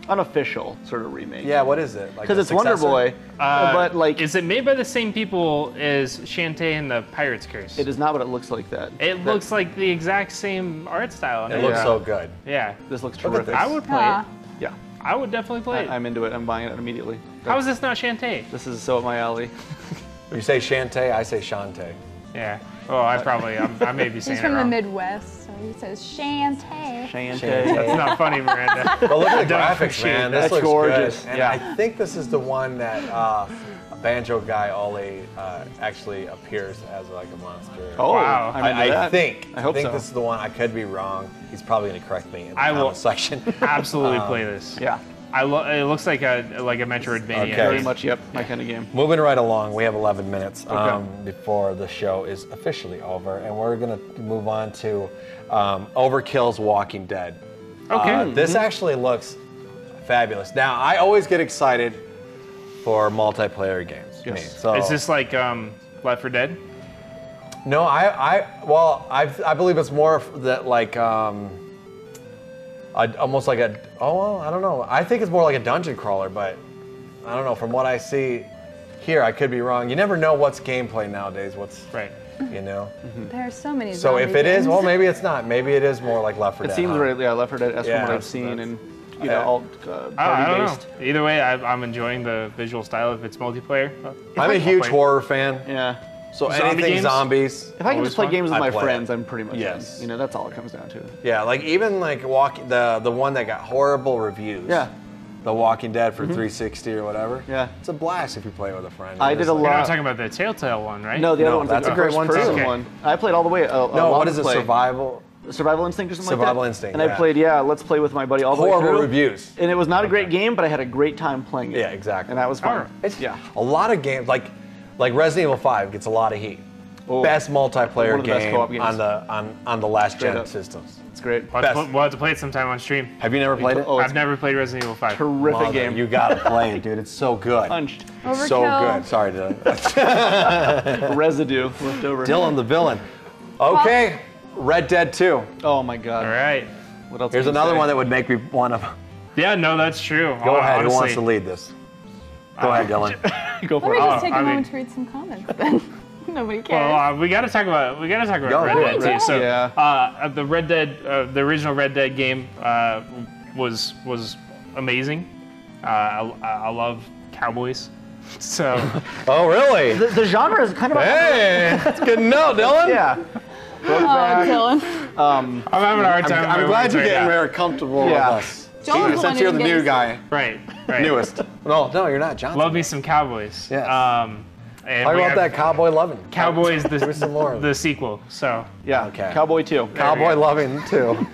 unofficial sort of remake. yeah, what is it? Like Because a it's Wonder successor? Boy, but like, Is it made by the same people as Shantae and the Pirate's Curse? it is not, but it looks like that. It looks like the exact same art style. It looks Yeah. so good. Yeah. This looks Look at terrific. this. I would play Ah. it. Yeah, I would definitely play it. I'm into it. I'm buying it immediately. How is this not Shantae? This is so up my alley. You say Shantae, I say Shantae. Yeah. Oh, I may be saying He's it from the wrong. Midwest, so he says Shantae. Shantae. That's not funny, Miranda. But look at the Don't graphics, appreciate man. that. This That's looks gorgeous. good. And Yeah. I think this is the one that Banjo Guy Ollie actually appears as like a monster. Oh, Wow. I'm into I that. think. I hope so. this is the one. I could be wrong. He's probably going to correct me in the I will- comment section. Absolutely play this. Yeah, It looks like a Metroidvania. Okay. very much. Yep, my kind of game. Moving right along, we have 11 minutes before the show is officially over, and we're going to move on to Overkill's Walking Dead. Okay. This actually looks fabulous. Now, I always get excited for multiplayer games. Yes. Me. So Is this like Left 4 Dead? no, I believe it's more that like almost like a I don't know. I think it's more like a dungeon crawler, but I don't know. From what I see here, I could be wrong. You never know what's gameplay nowadays. What's Right. you know. There are so many. So if zombie it is, games. well, maybe it's not. Maybe it is more like Left 4 It Dead. seems huh? right. Yeah, Left 4 Dead. As Yeah, from what I've that's- seen, that's- and you know, yeah. all I don't party-based. know. Either way, I'm enjoying the visual style if it's multiplayer. I'm a huge horror fan. Yeah. So Zombie anything games? zombies. If I can Always just play fun. games with I my play friends, it. I'm pretty much Yes. in. You know, that's all it comes down to. Yeah, like even like the one that got horrible reviews. Yeah. The Walking Dead for 360 or whatever. Yeah. It's a blast if you play it with a friend. I It's did a like- You're lot. not talking about the Telltale one, right? No, the other No, one's that's like a the great one, too. first-person Okay. one. I played all the way. No, what is it? Survival? Survival Instinct or something Survival like that? Instinct, And yeah. I played, Let's Play with my buddy all the way Horrible through. reviews. And it was not a great game, but I had a great time playing it. Yeah, exactly. And that was fun. Alright. It's Yeah. a lot of games like Resident Evil 5 gets a lot of heat. Oh, Best multiplayer one of the best game co-op games. on the last Straight gen up. systems. It's great. We'll have to play it sometime on stream. Have you never played it? Oh, it's I've never played Resident Evil 5. terrific Mother, game. You gotta play it, dude. It's so good. Punched. Overkill. So good. Sorry, Dylan. Residue left over. Dylan the villain. Okay, Red Dead 2. Oh my god. All right. What else? Here's can you another say? one that would make me want to. Yeah, no, that's true. Go ahead. Honestly, Who wants to lead this? Go ahead, Dylan. Go Let for me it. just take a I moment mean- to read some comments then. Nobody cares. Well, we gotta talk about Go, Red go Dead ahead. too. So, Yeah. the Red Dead, the original Red Dead game was amazing. I love cowboys. So Oh, really? The genre is kind of. Hey, that's good to know, Dylan. Yeah. oh, Dylan. I'm having a hard time. I'm with glad words you're right getting now. very comfortable Yeah. with us. Joel's the one Since who you're the didn't new get guy, Right. newest. No, you're not, Johnson. Love me some cowboys. Yes. And Talk we about have that cowboy loving. Cowboys, Give me some more. the sequel. So Yeah. Okay. Cowboy 2. Cowboy loving too.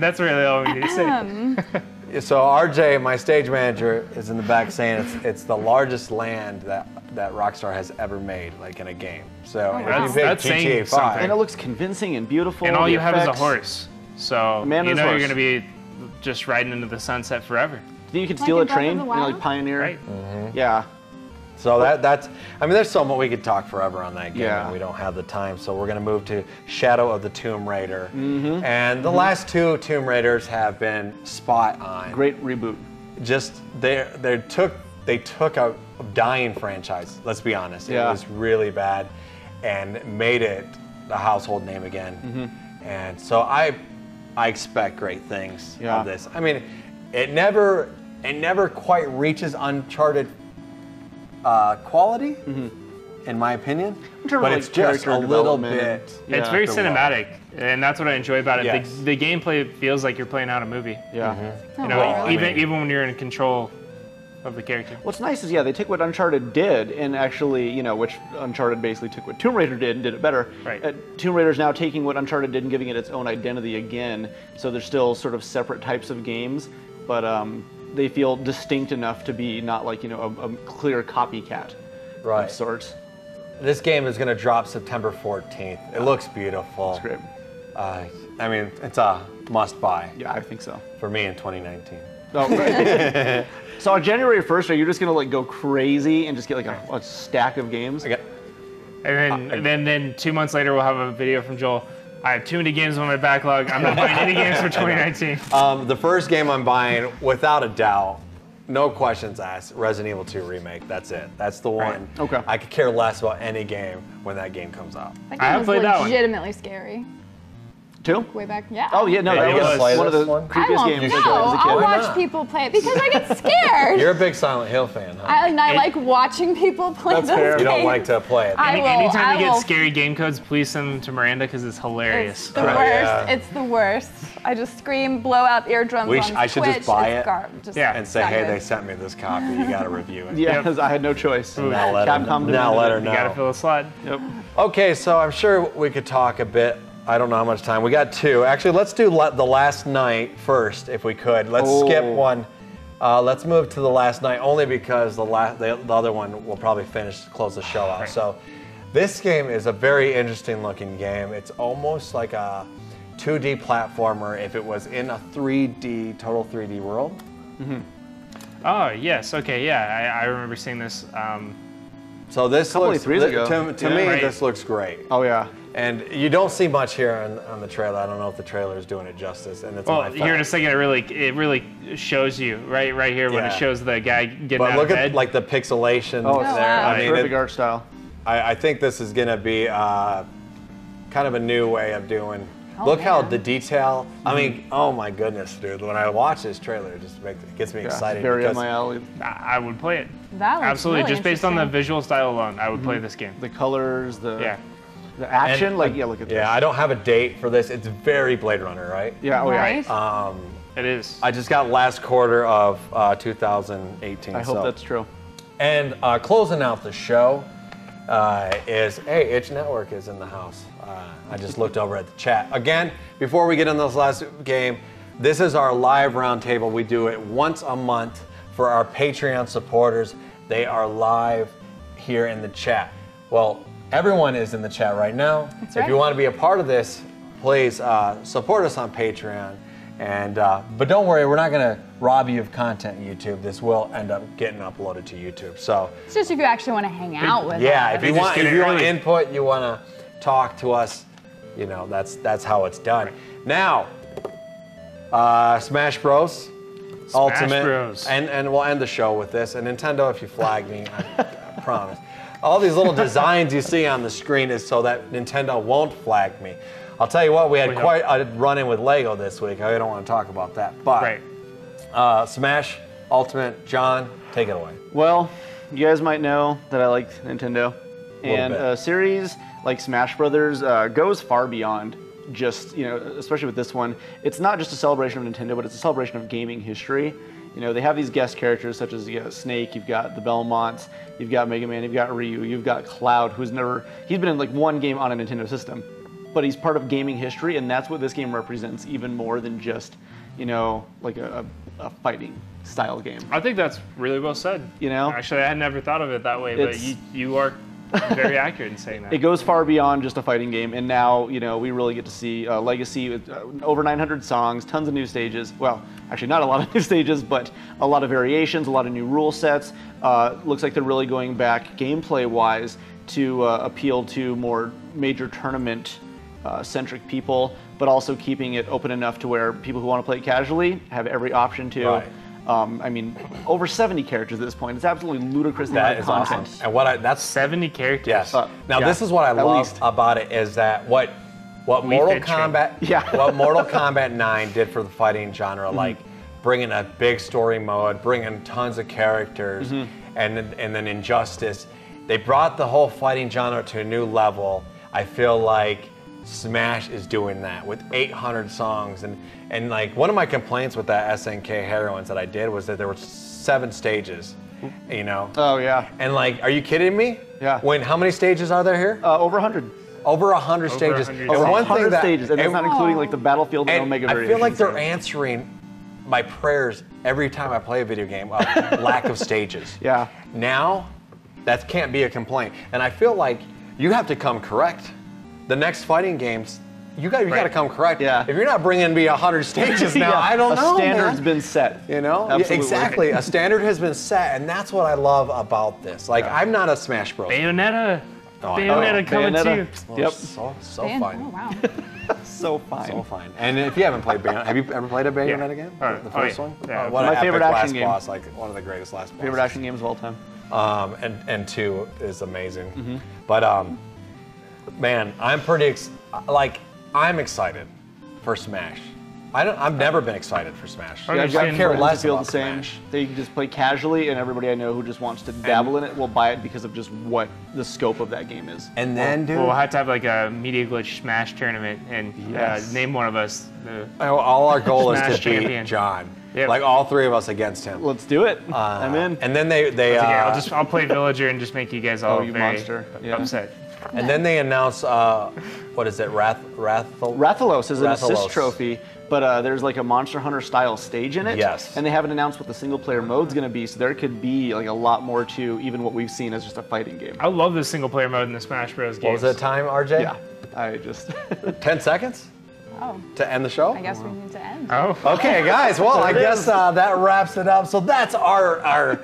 that's really all we need to say. So RJ, my stage manager, is in the back saying it's the largest land that Rockstar has ever made, like in a game. So wow. if you pick That's saying GTA 5, something. And it looks convincing and beautiful. And all the you have is a effects. horse. So Man you is know horse. you're gonna be just riding into the sunset forever. Think you could Like steal a in Breath of train? the You know, like Wild? pioneer. Right. Yeah. so that's. I mean, there's so much we could talk forever on that game, Yeah. and we don't have the time. So we're gonna move to Shadow of the Tomb Raider, and the last two Tomb Raiders have been spot on. Great reboot. Just they took a dying franchise. Let's be honest. Yeah. It was really bad, and made it a household name again. And so I expect great things Yeah. of this. I mean, it never quite reaches Uncharted quality, in my opinion. terms But of, it's like, just character a little development and- bit. Yeah. It's very The wild. cinematic, and that's what I enjoy about it. Yes. The gameplay feels like you're playing out a movie. Yeah. You know, Well, I mean- even when you're in control of the character. What's nice is, they took what Uncharted did and actually, which Uncharted basically took what Tomb Raider did and did it better. Right. Tomb Raider's now taking what Uncharted did and giving it its own identity again. So they're still sort of separate types of games, but they feel distinct enough to be not like, a clear copycat Right. of sorts. This game is going to drop September 14th. It looks beautiful. It's great. I mean, it's a must-buy Yeah, I think so. for me in 2019. Oh, right. So on January 1st, are you just going to go crazy and just get a stack of games? I got, And then 2 months later, we'll have a video from Joel. I have too many games on my backlog. I'm not buying any games for 2019. the first game I'm buying, without a doubt, no questions asked, Resident Evil 2 Remake. That's it. That's the one. Okay. I could care less about any game when that game comes out. That I game have was played that one. legitimately scary. 2? Way back, yeah. Oh, yeah, no, Yeah, that you was wanna play one of this the one? I creepiest won't games know. I played as a kid. I'll Why watch not? people play it because I get scared. You're a big Silent Hill fan, huh? I like watching people play That's those fair. games. You don't like to play it. I will- Anytime you I will- get scary game codes, please send them to Miranda because it's hilarious. It's the Right, worst. yeah. It's the worst. I just scream, blow out eardrums on I should Twitch. just buy It's it just Yeah. and say, not hey, good. they sent me this copy. You got to review it. Yeah, Yep. I had no choice. Now let her, Capcom now let her You gotta know. fill a slot. Yep. Okay, so I'm sure we could talk a bit. I don't know how much time. We got 2. Actually, let's do the last night first, if we could. Let's skip one. Let's move to the last night, only because the other one will probably close the show out. Right. So this game is a very interesting looking game. It's almost like a 2D platformer if it was in a total 3D world. Oh, yes. Okay, yeah. I remember seeing this. So this Couple looks, E3s ago. to Yeah. me, Right. this looks great. Oh, yeah. And you don't see much here on the trailer. I don't know if the trailer is doing it justice. And it's Well, my here in a fault. second, it really shows you right here when Yeah. it shows the guy getting But out look of at bed. like the pixelation Oh, there. it's wow. I mean, terrific art style. I think this is gonna be kind of a new way of doing Oh, Look how man. the detail. I mean, oh my goodness, dude! When I watch this trailer, it just gets me excited. Very up because my alley. I would play it. That looks Absolutely, really just based on the interesting. visual style alone, I would play this game. The colors, the Yeah. the action, And, like yeah, look at this. Yeah, I don't have a date for this. It's very Blade Runner, right? Yeah, oh Right? yeah. It is. I just got last quarter of 2018. I hope that's true. And closing out the show is, hey, Itch Network is in the house. I just looked over at the chat. Again, before we get in this last game, this is our live roundtable. We do it once a month for our Patreon supporters. They are live here in the chat. Well, everyone is in the chat right now. That's If you right. want to be a part of this, please support us on Patreon. And but don't worry, we're not going to rob you of content on YouTube. This will end up getting uploaded to YouTube. So It's just if you actually want to hang out with yeah, us. if you just want get it early. input, you want to talk to us, you know, that's how it's done. Now, Smash Bros. Ultimate, Bros. and we'll end the show with this. And Nintendo, if you flag me, I promise. All these little designs you see on the screen is so that Nintendo won't flag me. I'll tell you what, we had We quite a run-in with Lego this week. I don't want to talk about that, but Right. Smash Ultimate, John, take it away. Well, you guys might know that I like Nintendo, and bit. a series like Smash Brothers goes far beyond just, you know, especially with this one. It's not just a celebration of Nintendo, but it's a celebration of gaming history. You know, they have these guest characters such as Snake, you've got the Belmonts, you've got Mega Man, you've got Ryu, you've got Cloud, he's been in like one game on a Nintendo system, but he's part of gaming history, and that's what this game represents even more than just, you know, like a fighting style game. I think that's really well said. You know? Actually, I had never thought of it that way, but It's- you are very accurate in saying that. It goes far beyond just a fighting game, and now, you know, we really get to see Legacy with over 900 songs, tons of new stages. Well, actually not a lot of new stages, but a lot of variations, a lot of new rule sets. Looks like they're really going back gameplay-wise to appeal to more major tournament centric people, but also keeping it open enough to where people who want to play it casually have every option to. Right. I mean, over 70 characters at this point. It's absolutely ludicrous the That amount is of awesome. content. And that's 70 characters. yes. Uh, Now yeah, this is what I at love least. about it is that what We Mortal fit train. Kombat Yeah. what Mortal Kombat 9 did for the fighting genre, like bringing a big story mode, bringing tons of characters, and then Injustice, they brought the whole fighting genre to a new level. I feel like Smash is doing that with 800 songs, and like one of my complaints with that SNK Heroines that I did was that there were 7 stages, you know. Oh, yeah. And like, are you kidding me? Yeah. When how many stages are there here? Over 100. Over 100 stages. 100 And stages. one thing 100 that stages, and that's not including like the Battlefield and and Omega I feel like variations. they're answering my prayers every time I play a video game of lack of stages. Yeah. Now, that can't be a complaint, and I feel like you have to come correct. The next fighting games, you got to come correct. Yeah. If you're not bringing me 100 stages now, Yeah, I don't know. A standard's man. been set. You know? Yeah, Absolutely. exactly. A standard has been set, and that's what I love about this. Like, I'm not a Smash Bros. Bayonetta. Oh, I know. Bayonetta coming Bayonetta. too. Oh, Yep. So Dan- fun. Oh, wow. So fine. So fine. And if you haven't played Bayonetta, have you ever played a Bayonetta game? Oh, The oh, first yeah. one? Yeah. What My an favorite epic action last game. boss, like one of the greatest last bosses. Favorite action games of all time. And 2 is amazing. But man, I'm I'm excited for Smash. I've never been excited for Smash. Yeah, Yeah, I I've got understand. care friends less who feel about the same. Smash. They can just play casually, and everybody I know who just wants to dabble in it will buy it because of just what the scope of that game is. And then, dude, We'll have to have like a Media Glitch Smash tournament and Yes. name one of us. all our goal is to Smash beat champion. John. Yep. Like all 3 of us against him. Let's do it. I'm in. And then they I'll play Villager and just make you guys all you very monster. Yeah. upset. and then they announce what is it? Rathalos is an Rathalos. assist trophy, but there's like a Monster Hunter style stage in it. Yes. And they haven't announced what the single player mode's going to be, so there could be like a lot more to even what we've seen as just a fighting game. I love the single player mode in the Smash Bros. What games. was the time, RJ? Yeah. I just 10 seconds Oh, to end the show? I guess we need to end. Oh, Okay, guys. Well, I guess that wraps it up. So that's our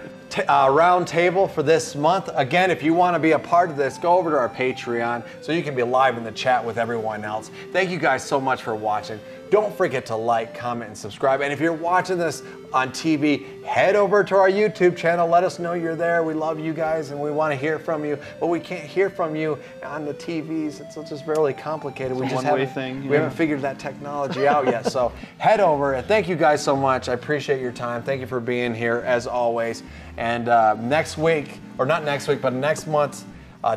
round table for this month. Again, if you want to be a part of this, go over to our Patreon so you can be live in the chat with everyone else. Thank you guys so much for watching. Don't forget to like, comment, and subscribe. And if you're watching this on TV, head over to our YouTube channel. Let us know you're there. We love you guys and we want to hear from you, but we can't hear from you on the TVs. It's just really complicated. It's a one-way thing. We haven't figured that technology out yet. So head over and thank you guys so much. I appreciate your time. Thank you for being here as always. And next week, or not next week, but next month's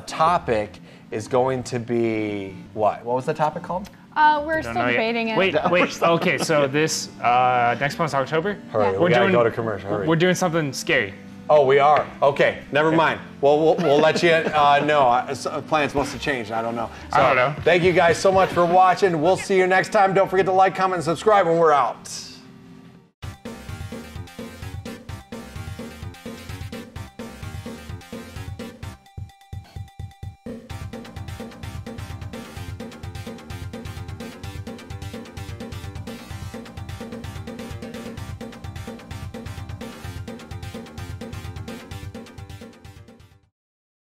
topic is going to be what? What was the topic called? We're still debating it. Wait. Okay, so this next month's October. Hurry, we gotta go to commercial. Hurry. We're doing something scary. Oh, we are. Okay, never mind. Well, we'll let you know. Plans must have changed. I don't know. So, I don't know. Thank you guys so much for watching. We'll see you next time. Don't forget to like, comment, and subscribe, and we're out.